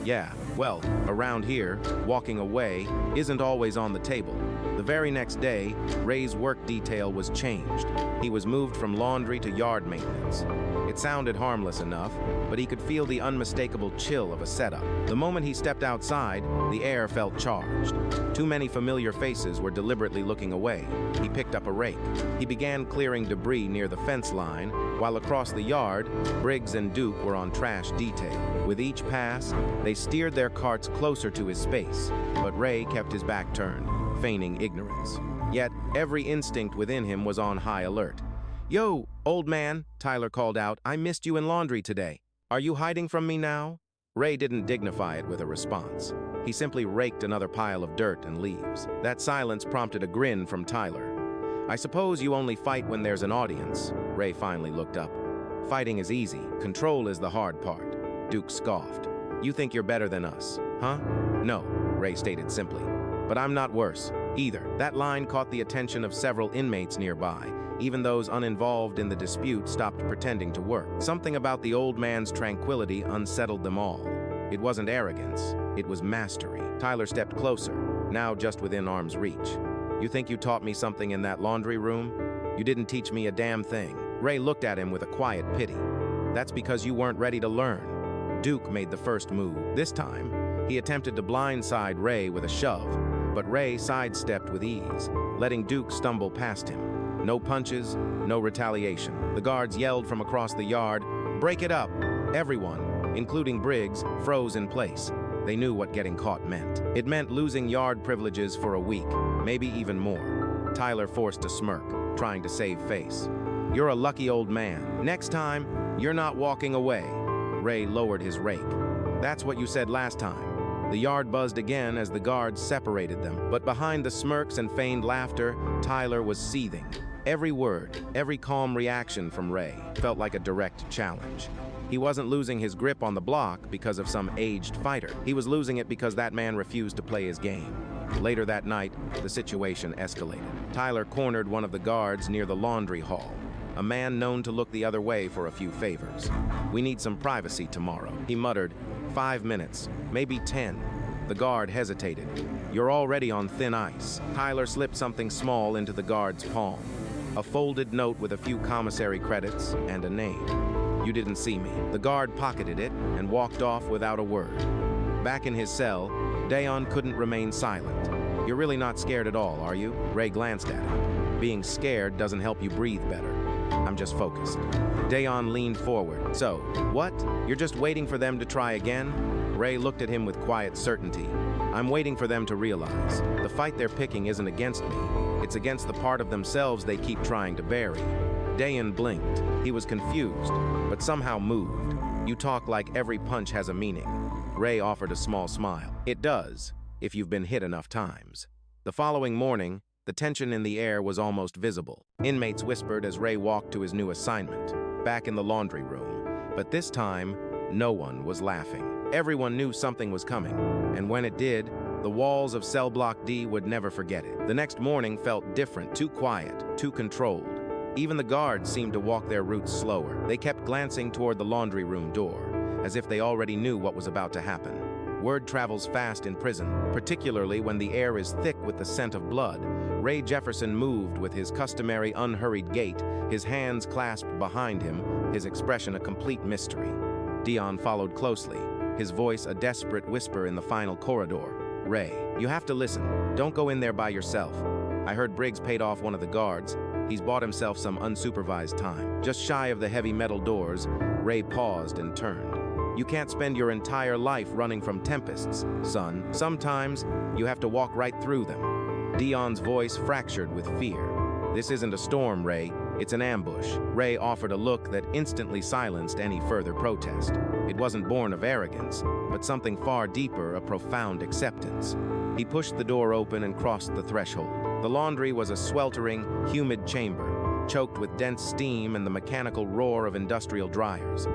Yeah, well, around here, walking away isn't always on the table. The very next day, Ray's work detail was changed. He was moved from laundry to yard maintenance. It sounded harmless enough, but he could feel the unmistakable chill of a setup. The moment he stepped outside, the air felt charged. Too many familiar faces were deliberately looking away. He picked up a rake. He began clearing debris near the fence line, while across the yard, Briggs and Duke were on trash detail. With each pass, they steered their carts closer to his space, but Ray kept his back turned, feigning ignorance. Yet, every instinct within him was on high alert. Yo, old man, Tyler called out, I missed you in laundry today. Are you hiding from me now? Ray didn't dignify it with a response. He simply raked another pile of dirt and leaves. That silence prompted a grin from Tyler. I suppose you only fight when there's an audience. Ray finally looked up. Fighting is easy. Control is the hard part. Duke scoffed. You think you're better than us, huh? No, Ray stated simply. But I'm not worse, either. That line caught the attention of several inmates nearby. Even those uninvolved in the dispute stopped pretending to work. Something about the old man's tranquility unsettled them all. It wasn't arrogance, it was mastery. Tyler stepped closer, now just within arm's reach. You think you taught me something in that laundry room? You didn't teach me a damn thing. Ray looked at him with a quiet pity. That's because you weren't ready to learn. Duke made the first move. This time, He attempted to blindside Ray with a shove, but Ray sidestepped with ease, letting Duke stumble past him. No punches, no retaliation. The guards yelled from across the yard, "Break it up!" Everyone, including Briggs, froze in place. They knew what getting caught meant. It meant losing yard privileges for a week, maybe even more. Tyler forced a smirk, trying to save face. "You're a lucky old man. Next time, you're not walking away." Ray lowered his rake. "That's what you said last time." The yard buzzed again as the guards separated them, but behind the smirks and feigned laughter, Tyler was seething. Every word, every calm reaction from Ray felt like a direct challenge. He wasn't losing his grip on the block because of some aged fighter. He was losing it because that man refused to play his game. Later that night, the situation escalated. Tyler cornered one of the guards near the laundry hall, a man known to look the other way for a few favors. "We need some privacy tomorrow," he muttered. 5 minutes, maybe 10. The guard hesitated. "You're already on thin ice." Tyler slipped something small into the guard's palm. A folded note with a few commissary credits and a name. "You didn't see me." The guard pocketed it and walked off without a word. Back in his cell, Dayon couldn't remain silent. "You're really not scared at all, are you?" Ray glanced at him. "Being scared doesn't help you breathe better. I'm just focused." Dayon leaned forward. "So, what? You're just waiting for them to try again?" Ray looked at him with quiet certainty. "I'm waiting for them to realize the fight they're picking isn't against me. It's against the part of themselves they keep trying to bury." Dayon blinked. He was confused, but somehow moved. "You talk like every punch has a meaning." Ray offered a small smile. "It does, if you've been hit enough times." The following morning, the tension in the air was almost visible. Inmates whispered as Ray walked to his new assignment, back in the laundry room. But this time, no one was laughing. Everyone knew something was coming, and when it did, the walls of Cell Block D would never forget it. The next morning felt different, too quiet, too controlled. Even the guards seemed to walk their routes slower. They kept glancing toward the laundry room door, as if they already knew what was about to happen. Word travels fast in prison, particularly when the air is thick with the scent of blood. Ray Jefferson moved with his customary unhurried gait, his hands clasped behind him, his expression a complete mystery. Dion followed closely, his voice a desperate whisper in the final corridor. "Ray, you have to listen. Don't go in there by yourself. I heard Briggs paid off one of the guards. He's bought himself some unsupervised time." Just shy of the heavy metal doors, Ray paused and turned. "You can't spend your entire life running from tempests, son. Sometimes you have to walk right through them." Dion's voice fractured with fear. "This isn't a storm, Ray. It's an ambush." Ray offered a look that instantly silenced any further protest. It wasn't born of arrogance, but something far deeper, a profound acceptance. He pushed the door open and crossed the threshold. The laundry was a sweltering, humid chamber, choked with dense steam and the mechanical roar of industrial dryers.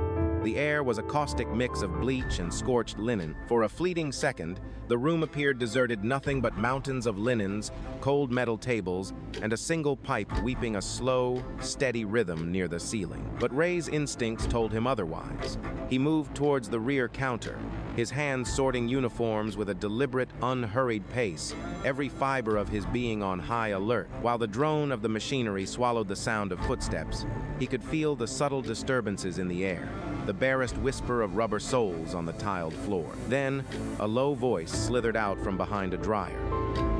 The air was a caustic mix of bleach and scorched linen. For a fleeting second, the room appeared deserted, nothing but mountains of linens, cold metal tables, and a single pipe weeping a slow, steady rhythm near the ceiling. But Ray's instincts told him otherwise. He moved towards the rear counter, his hands sorting uniforms with a deliberate, unhurried pace, every fiber of his being on high alert. While the drone of the machinery swallowed the sound of footsteps, he could feel the subtle disturbances in the air, the barest whisper of rubber soles on the tiled floor. Then, a low voice slithered out from behind a dryer.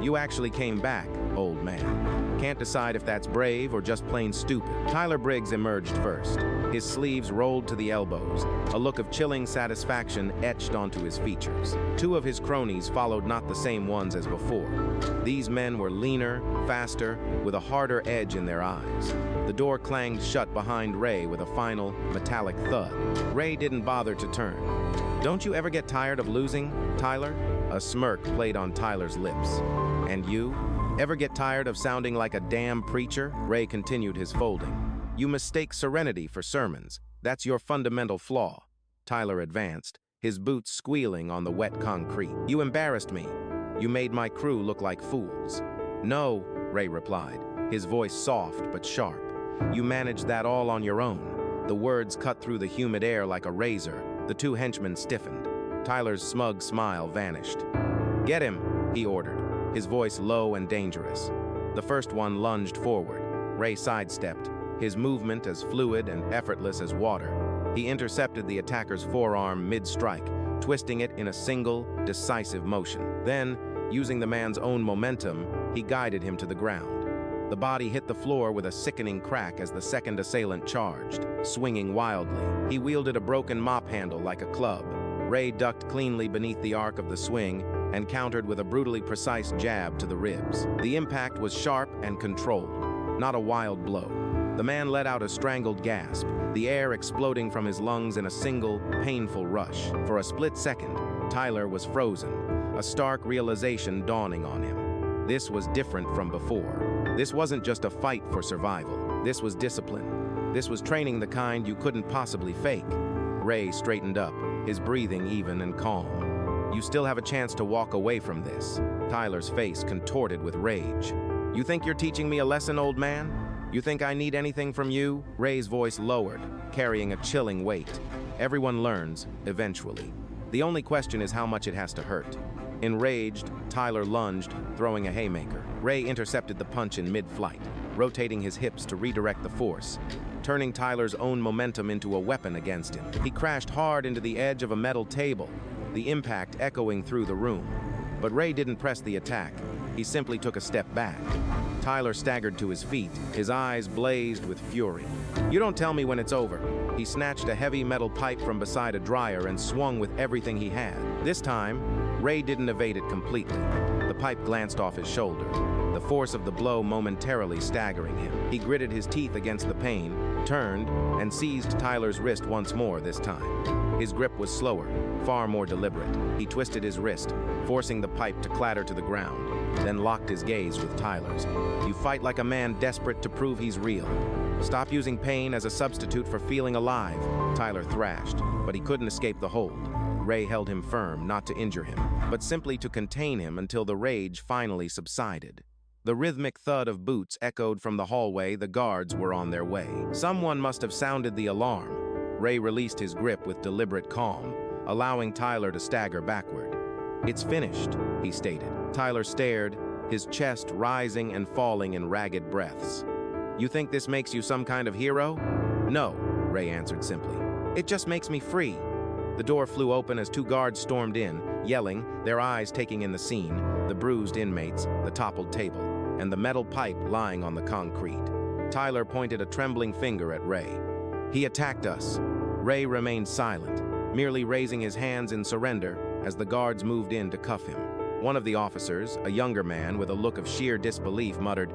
"You actually came back, old man. Can't decide if that's brave or just plain stupid." Tyler Briggs emerged first. His sleeves rolled to the elbows, a look of chilling satisfaction etched onto his features. Two of his cronies followed, not the same ones as before. These men were leaner, faster, with a harder edge in their eyes. The door clanged shut behind Ray with a final, metallic thud. Ray didn't bother to turn. "Don't you ever get tired of losing, Tyler?" A smirk played on Tyler's lips. "And you? Ever get tired of sounding like a damn preacher?" Ray continued his folding. "You mistake serenity for sermons. That's your fundamental flaw." Tyler advanced, his boots squealing on the wet concrete. "You embarrassed me. You made my crew look like fools." "No," Ray replied, his voice soft but sharp. "You managed that all on your own." The words cut through the humid air like a razor. The two henchmen stiffened. Tyler's smug smile vanished. "Get him," he ordered, his voice low and dangerous. The first one lunged forward. Ray sidestepped, his movement as fluid and effortless as water. He intercepted the attacker's forearm mid-strike, twisting it in a single, decisive motion. Then, using the man's own momentum, he guided him to the ground. The body hit the floor with a sickening crack as the second assailant charged, swinging wildly. He wielded a broken mop handle like a club. Ray ducked cleanly beneath the arc of the swing and countered with a brutally precise jab to the ribs. The impact was sharp and controlled, not a wild blow. The man let out a strangled gasp, the air exploding from his lungs in a single, painful rush. For a split second, Tyler was frozen, a stark realization dawning on him. This was different from before. This wasn't just a fight for survival. This was discipline. This was training the kind you couldn't possibly fake. Ray straightened up, his breathing even and calm. "You still have a chance to walk away from this." Tyler's face contorted with rage. "You think you're teaching me a lesson, old man? You think I need anything from you?" Ray's voice lowered, carrying a chilling weight. "Everyone learns, eventually. The only question is how much it has to hurt." Enraged, Tyler lunged, throwing a haymaker. Ray intercepted the punch in mid-flight, rotating his hips to redirect the force, turning Tyler's own momentum into a weapon against him. He crashed hard into the edge of a metal table, the impact echoing through the room. But Ray didn't press the attack. He simply took a step back. Tyler staggered to his feet, his eyes blazed with fury. "You don't tell me when it's over." He snatched a heavy metal pipe from beside a dryer and swung with everything he had. This time, Ray didn't evade it completely. The pipe glanced off his shoulder, the force of the blow momentarily staggering him. He gritted his teeth against the pain, turned, and seized Tyler's wrist once more this time. His grip was slower, far more deliberate. He twisted his wrist, forcing the pipe to clatter to the ground, then locked his gaze with Tyler's. "You fight like a man desperate to prove he's real. Stop using pain as a substitute for feeling alive," Tyler thrashed, but he couldn't escape the hold. Ray held him firm, not to injure him, but simply to contain him until the rage finally subsided. The rhythmic thud of boots echoed from the hallway. The guards were on their way. Someone must have sounded the alarm. Ray released his grip with deliberate calm, allowing Tyler to stagger backward. "It's finished," he stated. Tyler stared, his chest rising and falling in ragged breaths. "You think this makes you some kind of hero?" "No," Ray answered simply. "It just makes me free." The door flew open as two guards stormed in, yelling, their eyes taking in the scene, the bruised inmates, the toppled table, and the metal pipe lying on the concrete. Tyler pointed a trembling finger at Ray. "He attacked us." Ray remained silent, merely raising his hands in surrender as the guards moved in to cuff him. One of the officers, a younger man with a look of sheer disbelief, muttered,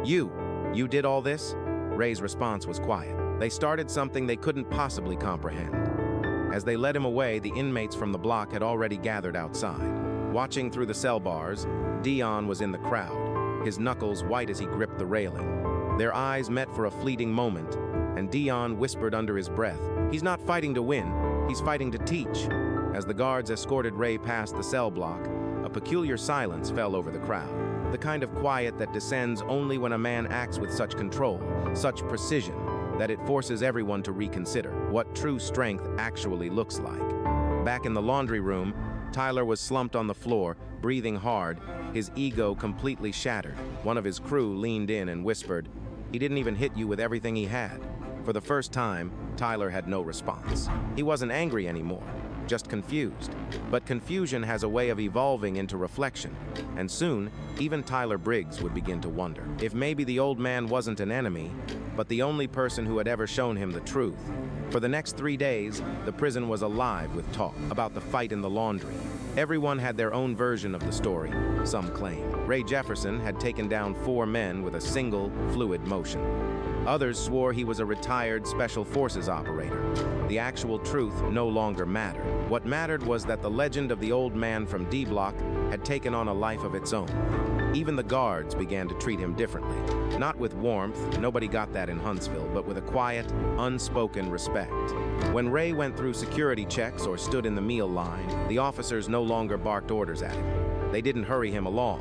You did all this?" Ray's response was quiet. They started something they couldn't possibly comprehend. As they led him away, the inmates from the block had already gathered outside. Watching through the cell bars, Dion was in the crowd, his knuckles white as he gripped the railing. Their eyes met for a fleeting moment, and Dion whispered under his breath, "He's not fighting to win, he's fighting to teach." As the guards escorted Ray past the cell block, a peculiar silence fell over the crowd, the kind of quiet that descends only when a man acts with such control, such precision, that it forces everyone to reconsider what true strength actually looks like. Back in the laundry room, Tyler was slumped on the floor, breathing hard, his ego completely shattered. One of his crew leaned in and whispered, "He didn't even hit you with everything he had." For the first time, Tyler had no response. He wasn't angry anymore, just confused. But confusion has a way of evolving into reflection, and soon, even Tyler Briggs would begin to wonder if maybe the old man wasn't an enemy, but the only person who had ever shown him the truth. For the next 3 days, the prison was alive with talk about the fight in the laundry. Everyone had their own version of the story, some claim. Ray Jefferson had taken down 4 men with a single, fluid motion. Others swore he was a retired Special Forces operator. The actual truth no longer mattered. What mattered was that the legend of the old man from D Block had taken on a life of its own. Even the guards began to treat him differently. Not with warmth, nobody got that in Huntsville, but with a quiet, unspoken respect. When Ray went through security checks or stood in the meal line, the officers no longer barked orders at him. They didn't hurry him along,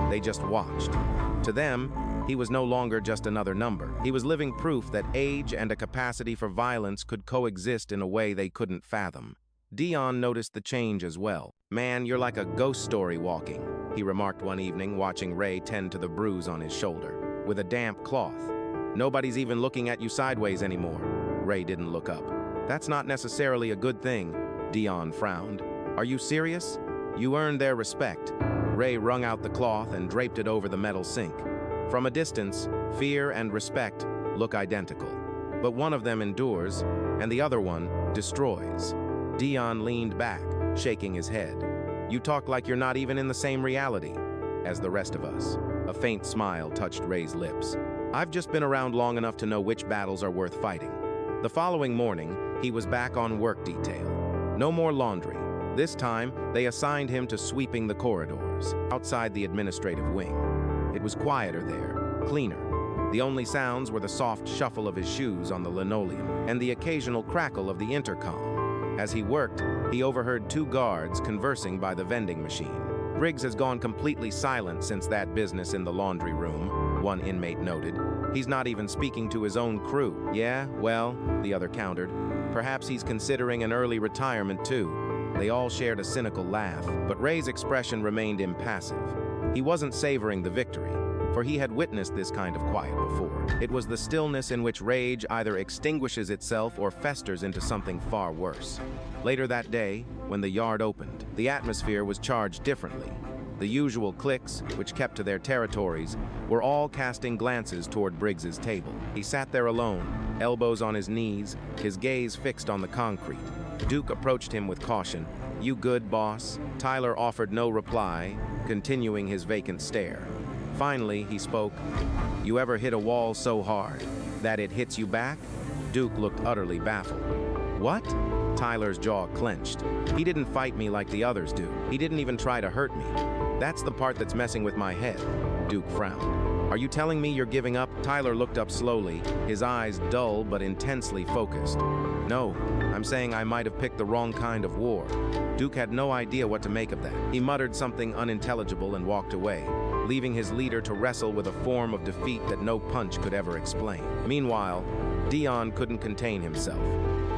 they just watched. To them, he was no longer just another number. He was living proof that age and a capacity for violence could coexist in a way they couldn't fathom. Dion noticed the change as well. "Man, you're like a ghost story walking," he remarked one evening, watching Ray tend to the bruise on his shoulder with a damp cloth. "Nobody's even looking at you sideways anymore." Ray didn't look up. "That's not necessarily a good thing," Dion frowned. Are you serious? You earned their respect. Ray wrung out the cloth and draped it over the metal sink. From a distance, fear and respect look identical. But one of them endures, and the other one destroys. Dion leaned back, shaking his head. You talk like you're not even in the same reality as the rest of us. A faint smile touched Ray's lips. I've just been around long enough to know which battles are worth fighting. The following morning, he was back on work detail. No more laundry. This time, they assigned him to sweeping the corridors, outside the administrative wing. It was quieter there, cleaner. The only sounds were the soft shuffle of his shoes on the linoleum and the occasional crackle of the intercom. As he worked, he overheard two guards conversing by the vending machine. Briggs has gone completely silent since that business in the laundry room, one inmate noted. He's not even speaking to his own crew. Yeah, well, the other countered. Perhaps he's considering an early retirement too. They all shared a cynical laugh, but Ray's expression remained impassive. He wasn't savoring the victory, for he had witnessed this kind of quiet before. It was the stillness in which rage either extinguishes itself or festers into something far worse. Later that day, when the yard opened, the atmosphere was charged differently. The usual cliques, which kept to their territories, were all casting glances toward Briggs's table. He sat there alone, elbows on his knees, his gaze fixed on the concrete. Duke approached him with caution. You good, boss? Tyler offered no reply, continuing his vacant stare. Finally, he spoke. You ever hit a wall so hard that it hits you back? Duke looked utterly baffled. What? Tyler's jaw clenched. He didn't fight me like the others do. He didn't even try to hurt me. That's the part that's messing with my head. Duke frowned. Are you telling me you're giving up? Tyler looked up slowly, his eyes dull but intensely focused. No, I'm saying I might have picked the wrong kind of war. Duke had no idea what to make of that. He muttered something unintelligible and walked away, leaving his leader to wrestle with a form of defeat that no punch could ever explain. Meanwhile, Dion couldn't contain himself.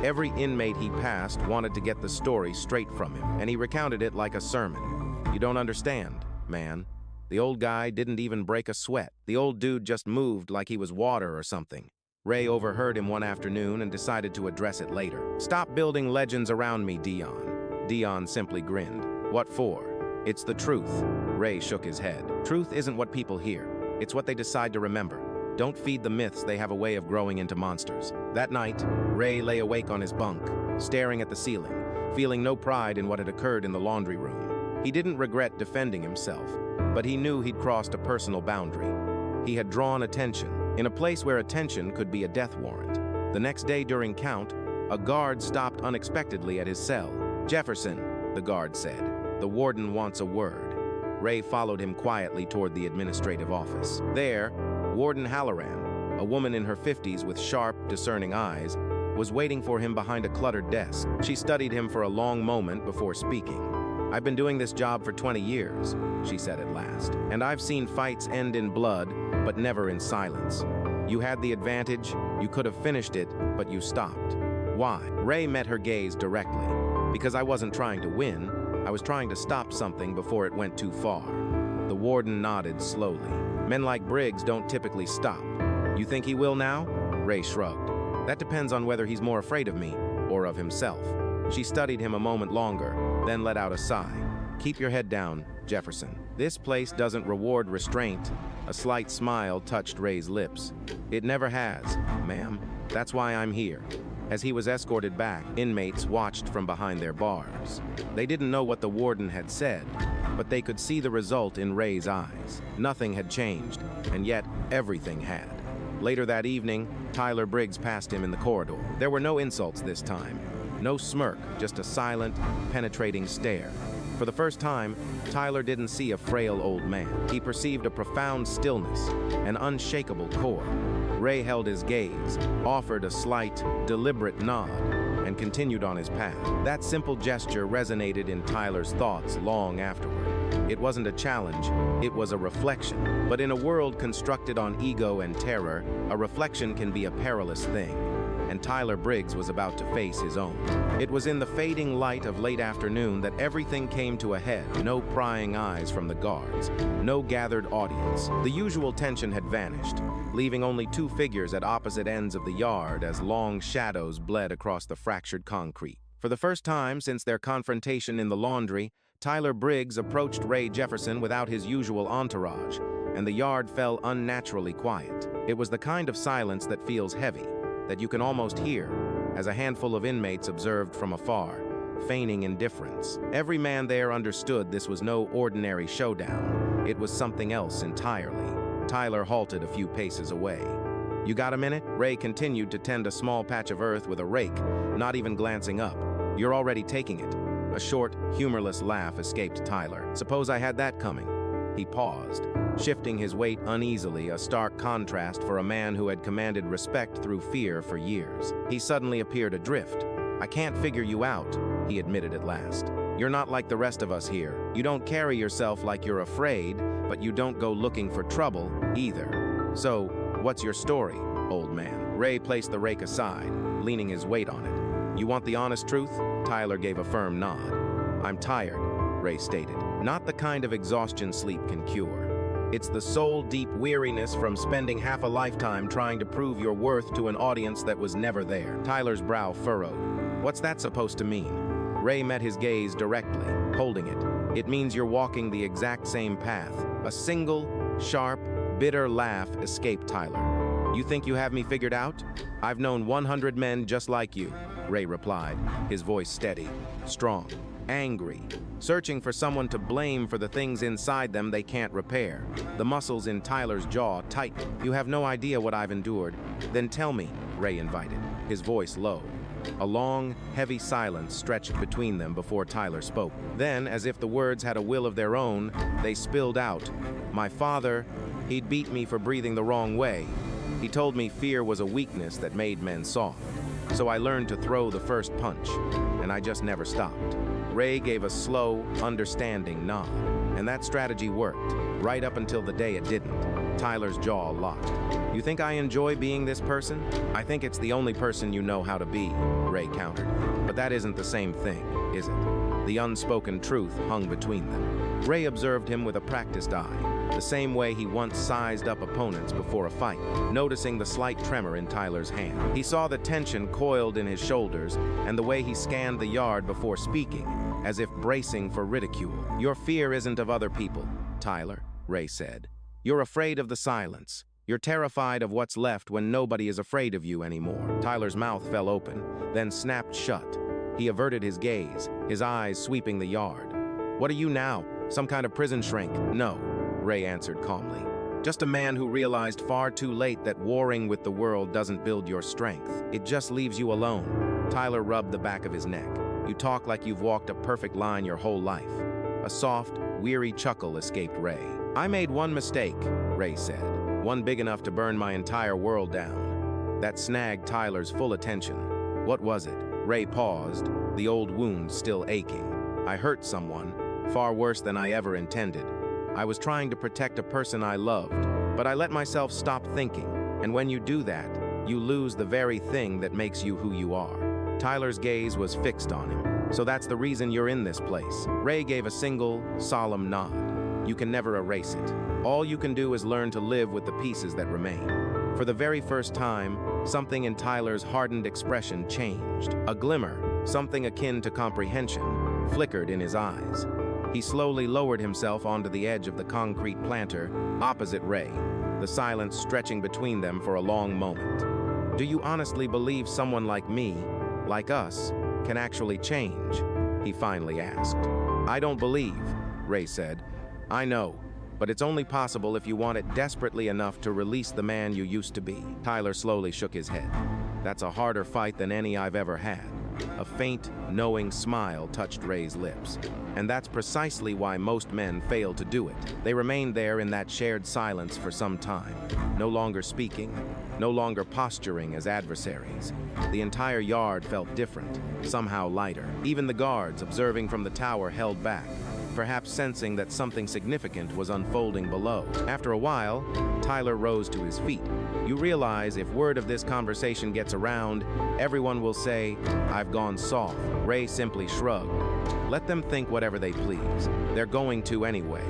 Every inmate he passed wanted to get the story straight from him, and he recounted it like a sermon. You don't understand, man. The old guy didn't even break a sweat. The old dude just moved like he was water or something. Ray overheard him one afternoon and decided to address it later. Stop building legends around me, Dion. Dion simply grinned. What for? It's the truth. Ray shook his head. Truth isn't what people hear. It's what they decide to remember. Don't feed the myths, they have a way of growing into monsters. That night, Ray lay awake on his bunk, staring at the ceiling, feeling no pride in what had occurred in the laundry room. He didn't regret defending himself, but he knew he'd crossed a personal boundary. He had drawn attention, in a place where attention could be a death warrant. The next day during count, a guard stopped unexpectedly at his cell. Jefferson, the guard said, the warden wants a word. Ray followed him quietly toward the administrative office. There, Warden Halloran, a woman in her 50s with sharp, discerning eyes, was waiting for him behind a cluttered desk. She studied him for a long moment before speaking. I've been doing this job for 20 years, she said at last, and I've seen fights end in blood, but never in silence. You had the advantage, you could have finished it, but you stopped. Why? Ray met her gaze directly. Because I wasn't trying to win, I was trying to stop something before it went too far. The warden nodded slowly. Men like Briggs don't typically stop. You think he will now? Ray shrugged. That depends on whether he's more afraid of me or of himself. She studied him a moment longer, then let out a sigh. Keep your head down, Jefferson. This place doesn't reward restraint. A slight smile touched Ray's lips. It never has, ma'am. That's why I'm here. As he was escorted back, inmates watched from behind their bars. They didn't know what the warden had said, but they could see the result in Ray's eyes. Nothing had changed, and yet everything had. Later that evening, Tyler Briggs passed him in the corridor. There were no insults this time. No smirk, just a silent, penetrating stare. For the first time, Tyler didn't see a frail old man. He perceived a profound stillness, an unshakable core. Ray held his gaze, offered a slight, deliberate nod, and continued on his path. That simple gesture resonated in Tyler's thoughts long afterward. It wasn't a challenge, it was a reflection. But in a world constructed on ego and terror, a reflection can be a perilous thing. And Tyler Briggs was about to face his own. It was in the fading light of late afternoon that everything came to a head. No prying eyes from the guards, no gathered audience. The usual tension had vanished, leaving only two figures at opposite ends of the yard as long shadows bled across the fractured concrete. For the first time since their confrontation in the laundry, Tyler Briggs approached Ray Jefferson without his usual entourage, and the yard fell unnaturally quiet. It was the kind of silence that feels heavy, that you can almost hear, as a handful of inmates observed from afar, feigning indifference. Every man there understood this was no ordinary showdown. It was something else entirely. Tyler halted a few paces away. "You got a minute?" Ray continued to tend a small patch of earth with a rake, not even glancing up. "You're already taking it." A short, humorless laugh escaped Tyler. "Suppose I had that coming." He paused, shifting his weight uneasily, a stark contrast for a man who had commanded respect through fear for years. He suddenly appeared adrift. "I can't figure you out," he admitted at last. "You're not like the rest of us here. You don't carry yourself like you're afraid, but you don't go looking for trouble either. So, what's your story, old man?" Ray placed the rake aside, leaning his weight on it. "You want the honest truth?" Tyler gave a firm nod. "I'm tired," Ray stated. "Not the kind of exhaustion sleep can cure. It's the soul-deep weariness from spending half a lifetime trying to prove your worth to an audience that was never there." Tyler's brow furrowed. "What's that supposed to mean?" Ray met his gaze directly, holding it. "It means you're walking the exact same path." A single, sharp, bitter laugh escaped Tyler. "You think you have me figured out? I've known 100 men just like you," Ray replied, his voice steady, strong, angry, searching for someone to blame for the things inside them they can't repair. The muscles in Tyler's jaw tightened. "You have no idea what I've endured." "Then tell me," Ray invited, his voice low. A long, heavy silence stretched between them before Tyler spoke. Then, as if the words had a will of their own, they spilled out. "My father, he'd beat me for breathing the wrong way. He told me fear was a weakness that made men soft. So I learned to throw the first punch, and I just never stopped." Ray gave a slow, understanding nod. "And that strategy worked, right up until the day it didn't." Tyler's jaw locked. "You think I enjoy being this person?" "I think it's the only person you know how to be," Ray countered. "But that isn't the same thing, is it?" The unspoken truth hung between them. Ray observed him with a practiced eye, the same way he once sized up opponents before a fight, noticing the slight tremor in Tyler's hand. He saw the tension coiled in his shoulders and the way he scanned the yard before speaking, as if bracing for ridicule. "Your fear isn't of other people, Tyler," Ray said. "You're afraid of the silence. You're terrified of what's left when nobody is afraid of you anymore." Tyler's mouth fell open, then snapped shut. He averted his gaze, his eyes sweeping the yard. "What are you now? Some kind of prison shrink?" "No," Ray answered calmly. "Just a man who realized far too late that warring with the world doesn't build your strength. It just leaves you alone." Tyler rubbed the back of his neck. "You talk like you've walked a perfect line your whole life." A soft, weary chuckle escaped Ray. "I made one mistake," Ray said, "one big enough to burn my entire world down." That snagged Tyler's full attention. "What was it?" Ray paused, the old wound still aching. "I hurt someone, far worse than I ever intended. I was trying to protect a person I loved, but I let myself stop thinking, and when you do that, you lose the very thing that makes you who you are." Tyler's gaze was fixed on him. "So that's the reason you're in this place." Ray gave a single, solemn nod. "You can never erase it. All you can do is learn to live with the pieces that remain." For the very first time, something in Tyler's hardened expression changed. A glimmer, something akin to comprehension, flickered in his eyes. He slowly lowered himself onto the edge of the concrete planter, opposite Ray, the silence stretching between them for a long moment. "Do you honestly believe someone like me, like us, can actually change?" he finally asked. "I don't believe," Ray said. "I know, but it's only possible if you want it desperately enough to release the man you used to be." Tyler slowly shook his head. "That's a harder fight than any I've ever had." A faint, knowing smile touched Ray's lips. "And that's precisely why most men fail to do it." They remained there in that shared silence for some time, no longer speaking, no longer posturing as adversaries. The entire yard felt different, somehow lighter. Even the guards, observing from the tower, held back, perhaps sensing that something significant was unfolding below. After a while, Tyler rose to his feet. "You realize if word of this conversation gets around, everyone will say, 'I've gone soft.'" Ray simply shrugged. "Let them think whatever they please. They're going to anyway."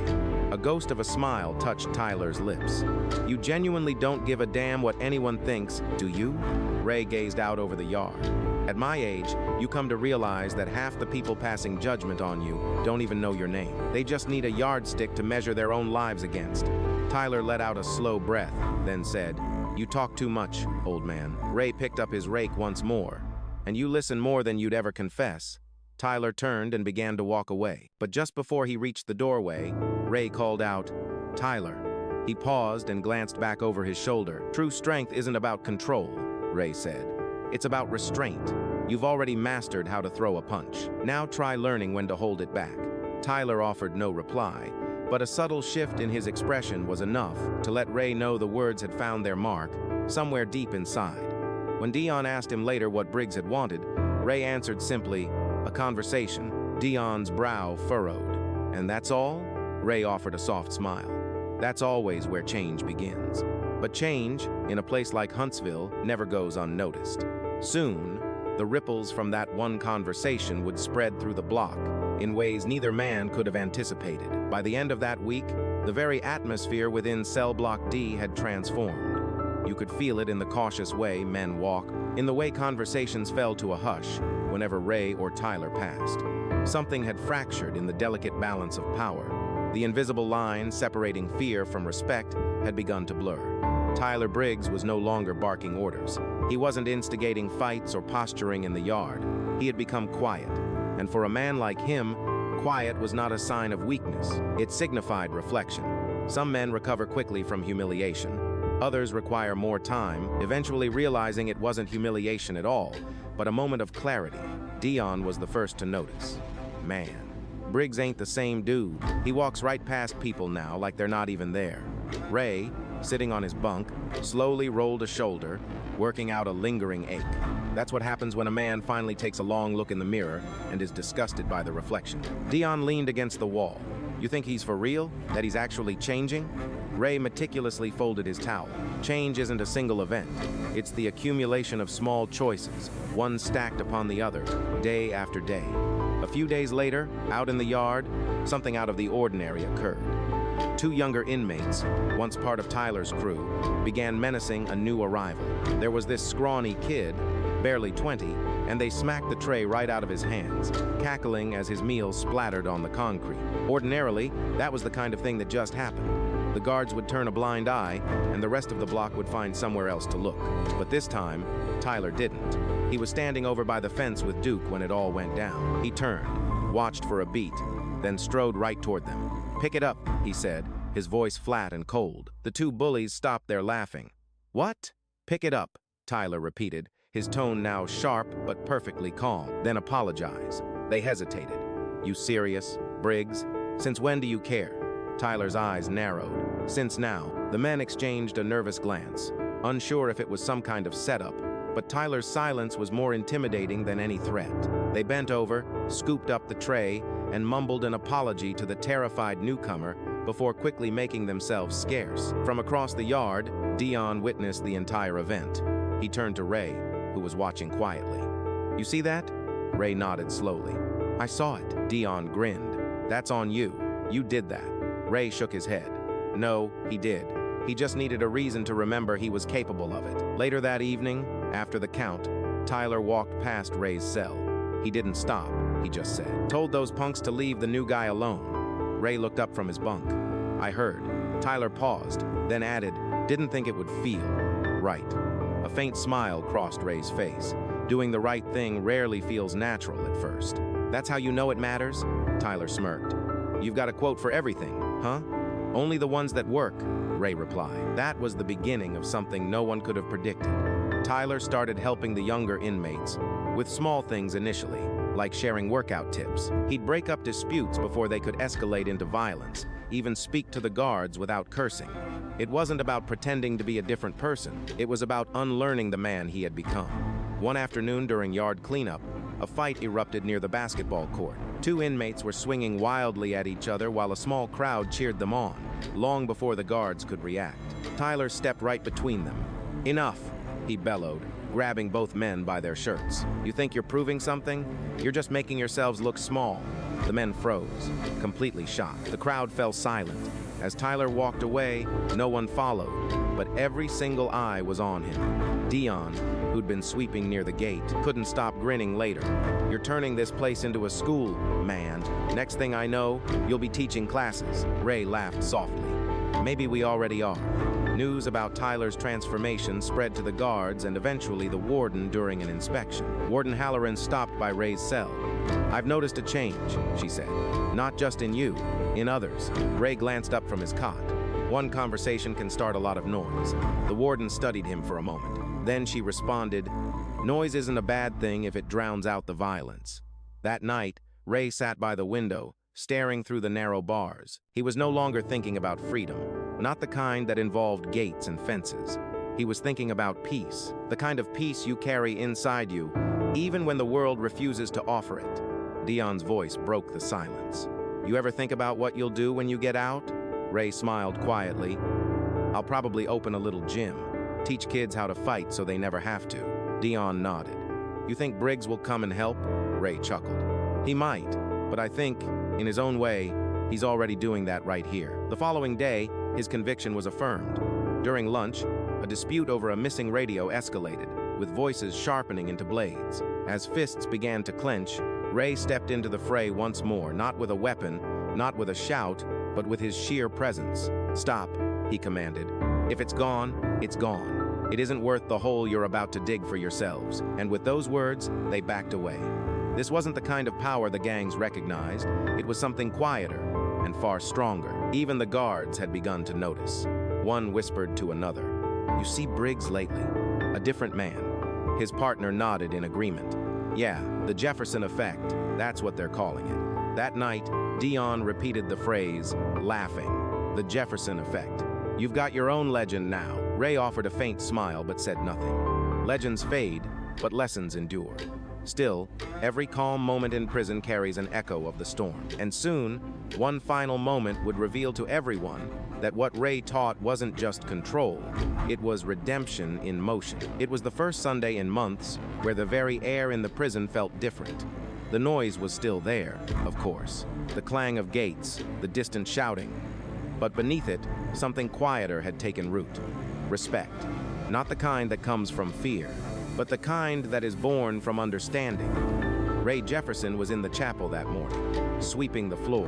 A ghost of a smile touched Tyler's lips. "You genuinely don't give a damn what anyone thinks, do you?" Ray gazed out over the yard. At my age, you come to realize that half the people passing judgment on you don't even know your name. They just need a yardstick to measure their own lives against. Tyler let out a slow breath, then said, "You talk too much, old man." Ray picked up his rake once more. "And you listen more than you'd ever confess." Tyler turned and began to walk away. But just before he reached the doorway, Ray called out, "Tyler." He paused and glanced back over his shoulder. "True strength isn't about control," Ray said. "It's about restraint. You've already mastered how to throw a punch. Now try learning when to hold it back." Tyler offered no reply, but a subtle shift in his expression was enough to let Ray know the words had found their mark somewhere deep inside. When Dion asked him later what Briggs had wanted, Ray answered simply, "A conversation." Dion's brow furrowed. "And that's all?" Ray offered a soft smile. "That's always where change begins." But change, in a place like Huntsville, never goes unnoticed. Soon, the ripples from that one conversation would spread through the block in ways neither man could have anticipated. By the end of that week, the very atmosphere within Cell Block D had transformed. You could feel it in the cautious way men walk, in the way conversations fell to a hush whenever Ray or Tyler passed. Something had fractured in the delicate balance of power. The invisible line separating fear from respect had begun to blur. Tyler Briggs was no longer barking orders. He wasn't instigating fights or posturing in the yard. He had become quiet. And for a man like him, quiet was not a sign of weakness. It signified reflection. Some men recover quickly from humiliation. Others require more time, eventually realizing it wasn't humiliation at all, but a moment of clarity. Dion was the first to notice. Man, Briggs ain't the same dude. He walks right past people now like they're not even there. Ray, sitting on his bunk, slowly rolled a shoulder, working out a lingering ache. That's what happens when a man finally takes a long look in the mirror and is disgusted by the reflection. Dion leaned against the wall. "You think he's for real? That he's actually changing?" Ray meticulously folded his towel. Change isn't a single event. It's the accumulation of small choices, one stacked upon the other, day after day. A few days later, out in the yard, something out of the ordinary occurred. Two younger inmates, once part of Tyler's crew, began menacing a new arrival. There was this scrawny kid, barely 20, and they smacked the tray right out of his hands, cackling as his meal splattered on the concrete. Ordinarily, that was the kind of thing that just happened. The guards would turn a blind eye, and the rest of the block would find somewhere else to look. But this time, Tyler didn't. He was standing over by the fence with Duke when it all went down. He turned, watched for a beat, then strode right toward them. "Pick it up," he said, his voice flat and cold. The two bullies stopped their laughing. "What?" "Pick it up," Tyler repeated, his tone now sharp but perfectly calm. "Then apologize." They hesitated. "You serious, Briggs? Since when do you care?" Tyler's eyes narrowed. "Since now." The men exchanged a nervous glance, unsure if it was some kind of setup, but Tyler's silence was more intimidating than any threat. They bent over, scooped up the tray, and mumbled an apology to the terrified newcomer before quickly making themselves scarce. From across the yard, Dion witnessed the entire event. He turned to Ray, who was watching quietly. "You see that?" Ray nodded slowly. "I saw it." Dion grinned. "That's on you. You did that." Ray shook his head. "No, he did. He just needed a reason to remember he was capable of it." Later that evening, after the count, Tyler walked past Ray's cell. He didn't stop, he just said. "Told those punks to leave the new guy alone." Ray looked up from his bunk. "I heard." Tyler paused, then added, "Didn't think it would feel right." A faint smile crossed Ray's face. Doing the right thing rarely feels natural at first. "That's how you know it matters?" Tyler smirked. "You've got a quote for everything, huh?" "Only the ones that work," Ray replied. That was the beginning of something no one could have predicted. Tyler started helping the younger inmates, with small things initially, like sharing workout tips. He'd break up disputes before they could escalate into violence, even speak to the guards without cursing. It wasn't about pretending to be a different person. It was about unlearning the man he had become. One afternoon during yard cleanup, a fight erupted near the basketball court. Two inmates were swinging wildly at each other while a small crowd cheered them on, long before the guards could react. Tyler stepped right between them. "Enough," he bellowed, grabbing both men by their shirts. "You think you're proving something? You're just making yourselves look small." The men froze, completely shocked. The crowd fell silent. As Tyler walked away, no one followed. but every single eye was on him. Dion, who'd been sweeping near the gate, couldn't stop grinning later. "You're turning this place into a school, man. Next thing I know, you'll be teaching classes." Ray laughed softly. "Maybe we already are." News about Tyler's transformation spread to the guards and eventually the warden during an inspection. Warden Halloran stopped by Ray's cell. "I've noticed a change," she said. "Not just in you, in others." Ray glanced up from his cot. One conversation can start a lot of noise. The warden studied him for a moment. Then she responded, "Noise isn't a bad thing if it drowns out the violence." That night, Ray sat by the window, staring through the narrow bars. He was no longer thinking about freedom, not the kind that involved gates and fences. He was thinking about peace, the kind of peace you carry inside you, even when the world refuses to offer it. Dion's voice broke the silence. "You ever think about what you'll do when you get out?" Ray smiled quietly. "I'll probably open a little gym, teach kids how to fight so they never have to." Dion nodded. "You think Briggs will come and help?" Ray chuckled. "He might, but I think, in his own way, he's already doing that right here." The following day, his conviction was affirmed. During lunch, a dispute over a missing radio escalated, with voices sharpening into blades. As fists began to clench, Ray stepped into the fray once more, not with a weapon, not with a shout, but with his sheer presence. "Stop," he commanded. "If it's gone, it's gone. It isn't worth the hole you're about to dig for yourselves." And with those words, they backed away. This wasn't the kind of power the gangs recognized. It was something quieter and far stronger. Even the guards had begun to notice. One whispered to another, "You see Briggs lately? A different man." His partner nodded in agreement. "Yeah, the Jefferson effect, that's what they're calling it." That night, Dion repeated the phrase, laughing. "The Jefferson effect. You've got your own legend now." Ray offered a faint smile but said nothing. Legends fade, but lessons endure. Still, every calm moment in prison carries an echo of the storm. And soon, one final moment would reveal to everyone that what Ray taught wasn't just control, it was redemption in motion. It was the first Sunday in months where the very air in the prison felt different. The noise was still there, of course, the clang of gates, the distant shouting. But beneath it, something quieter had taken root. Respect. Not the kind that comes from fear, but the kind that is born from understanding. Ray Jefferson was in the chapel that morning, sweeping the floor.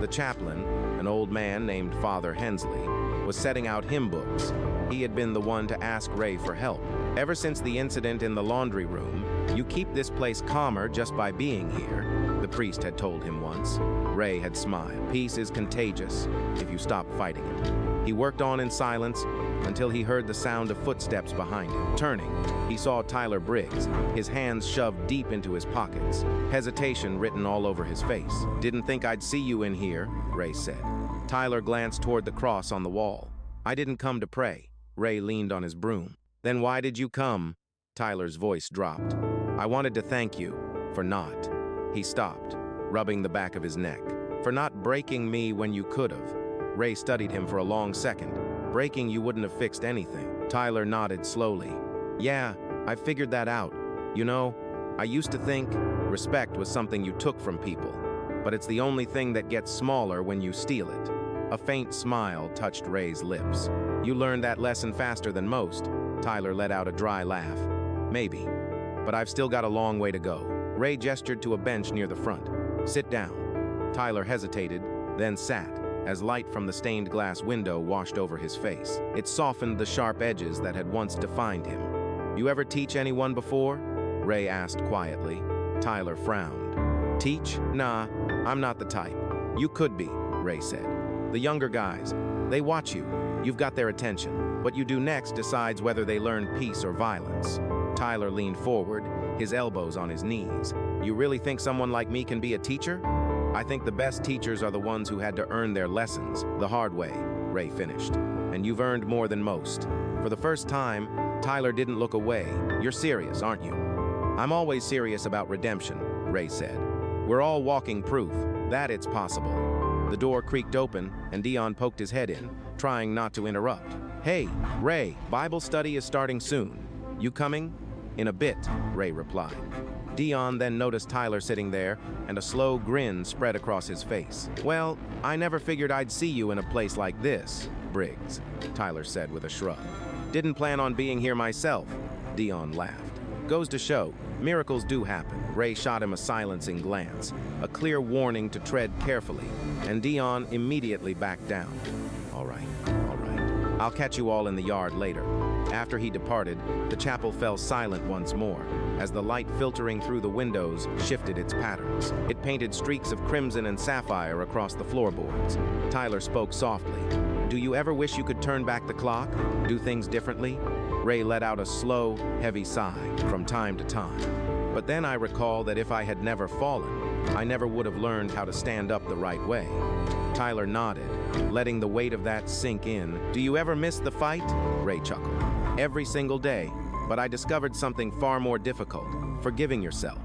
The chaplain, an old man named Father Hensley, was setting out hymn books. He had been the one to ask Ray for help. "Ever since the incident in the laundry room, you keep this place calmer just by being here," the priest had told him once. Ray had smiled. "Peace is contagious if you stop fighting it." He worked on in silence until he heard the sound of footsteps behind him. Turning, he saw Tyler Briggs, his hands shoved deep into his pockets, hesitation written all over his face. "Didn't think I'd see you in here," Ray said. Tyler glanced toward the cross on the wall. "I didn't come to pray." Ray leaned on his broom. "Then why did you come?" Tyler's voice dropped. "I wanted to thank you for not." He stopped, rubbing the back of his neck. "For not breaking me when you could have." Ray studied him for a long second. "Breaking you wouldn't have fixed anything." Tyler nodded slowly. "Yeah, I figured that out. You know, I used to think respect was something you took from people, but it's the only thing that gets smaller when you steal it." A faint smile touched Ray's lips. "You learned that lesson faster than most." Tyler let out a dry laugh. "Maybe, but I've still got a long way to go." Ray gestured to a bench near the front. "Sit down." Tyler hesitated, then sat, as light from the stained glass window washed over his face. It softened the sharp edges that had once defined him. "You ever teach anyone before?" Ray asked quietly. Tyler frowned. "Teach? Nah, I'm not the type." "You could be," Ray said. "The younger guys, they watch you. You've got their attention. What you do next decides whether they learn peace or violence." Tyler leaned forward, his elbows on his knees. "You really think someone like me can be a teacher?" "I think the best teachers are the ones who had to earn their lessons the hard way," Ray finished. "And you've earned more than most." For the first time, Tyler didn't look away. "You're serious, aren't you?" "I'm always serious about redemption," Ray said. "We're all walking proof that it's possible." The door creaked open, and Dion poked his head in, trying not to interrupt. "Hey, Ray, Bible study is starting soon. You coming?" "In a bit," Ray replied. Dion then noticed Tyler sitting there, and a slow grin spread across his face. "Well, I never figured I'd see you in a place like this." Briggs, Tyler said with a shrug. Didn't plan on being here myself, Dion laughed. Goes to show, miracles do happen. Ray shot him a silencing glance, a clear warning to tread carefully, and Dion immediately backed down. All right. I'll catch you all in the yard later. After he departed, the chapel fell silent once more, as the light filtering through the windows shifted its patterns. It painted streaks of crimson and sapphire across the floorboards. Tyler spoke softly. Do you ever wish you could turn back the clock? Do things differently? Ray let out a slow, heavy sigh from time to time. But then I recall that if I had never fallen, I never would have learned how to stand up the right way. Tyler nodded, letting the weight of that sink in. Do you ever miss the fight? Ray chuckled. Every single day, but I discovered something far more difficult, forgiving yourself.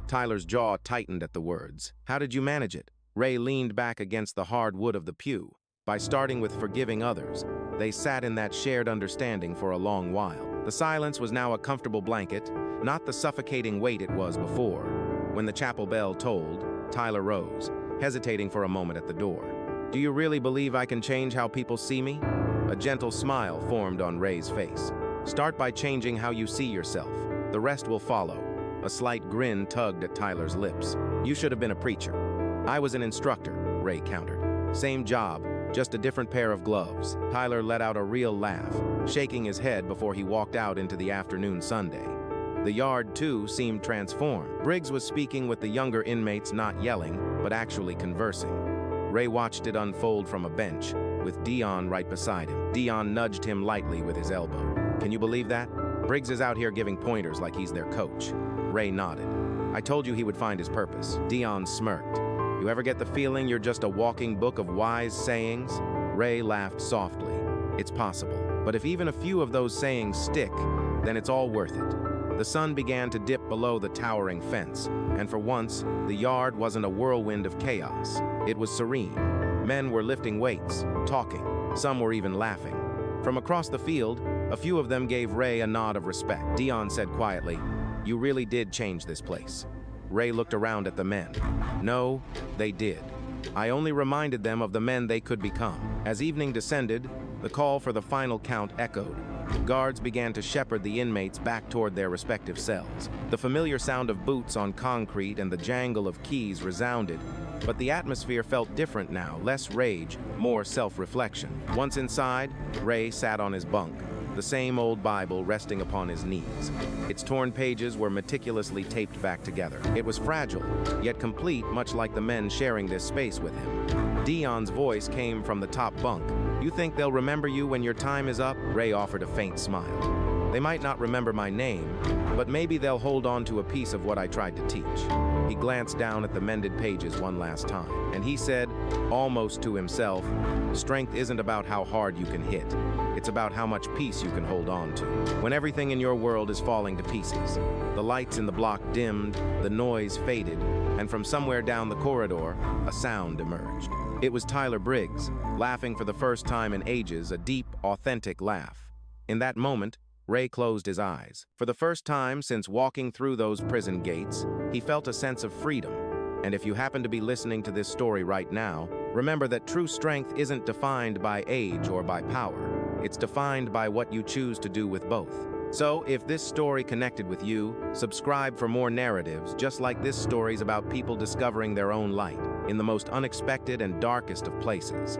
Tyler's jaw tightened at the words. How did you manage it? Ray leaned back against the hard wood of the pew. By starting with forgiving others, they sat in that shared understanding for a long while. The silence was now a comfortable blanket, not the suffocating weight it was before. When the chapel bell tolled, Tyler rose, hesitating for a moment at the door. Do you really believe I can change how people see me? A gentle smile formed on Ray's face. Start by changing how you see yourself. The rest will follow. A slight grin tugged at Tyler's lips. You should have been a preacher. I was an instructor, Ray countered. Same job, just a different pair of gloves. Tyler let out a real laugh, shaking his head before he walked out into the afternoon Sunday. The yard, too, seemed transformed. Briggs was speaking with the younger inmates, not yelling, but actually conversing. Ray watched it unfold from a bench, with Dion right beside him. Dion nudged him lightly with his elbow. Can you believe that? Briggs is out here giving pointers like he's their coach. Ray nodded. I told you he would find his purpose. Dion smirked. You ever get the feeling you're just a walking book of wise sayings? Ray laughed softly. It's possible. But if even a few of those sayings stick, then it's all worth it. The sun began to dip below the towering fence, and for once, the yard wasn't a whirlwind of chaos. It was serene. Men were lifting weights, talking. Some were even laughing. From across the field, a few of them gave Ray a nod of respect. Dion said quietly, You really did change this place. Ray looked around at the men. No, they did. I only reminded them of the men they could become. As evening descended, the call for the final count echoed. Guards began to shepherd the inmates back toward their respective cells. The familiar sound of boots on concrete and the jangle of keys resounded, but the atmosphere felt different now, less rage, more self-reflection. Once inside, Ray sat on his bunk, the same old Bible resting upon his knees. Its torn pages were meticulously taped back together. It was fragile, yet complete, much like the men sharing this space with him. Dion's voice came from the top bunk. You think they'll remember you when your time is up? Ray offered a faint smile. They might not remember my name, but maybe they'll hold on to a piece of what I tried to teach. He glanced down at the mended pages one last time, and he said, almost to himself, strength isn't about how hard you can hit. It's about how much peace you can hold on to. When everything in your world is falling to pieces, the lights in the block dimmed, the noise faded, and from somewhere down the corridor, a sound emerged. It was Tyler Briggs, laughing for the first time in ages, a deep, authentic laugh. In that moment, Ray closed his eyes. For the first time since walking through those prison gates, he felt a sense of freedom. And if you happen to be listening to this story right now, remember that true strength isn't defined by age or by power. It's defined by what you choose to do with both. So, if this story connected with you, subscribe for more narratives just like this stories about people discovering their own light in the most unexpected and darkest of places.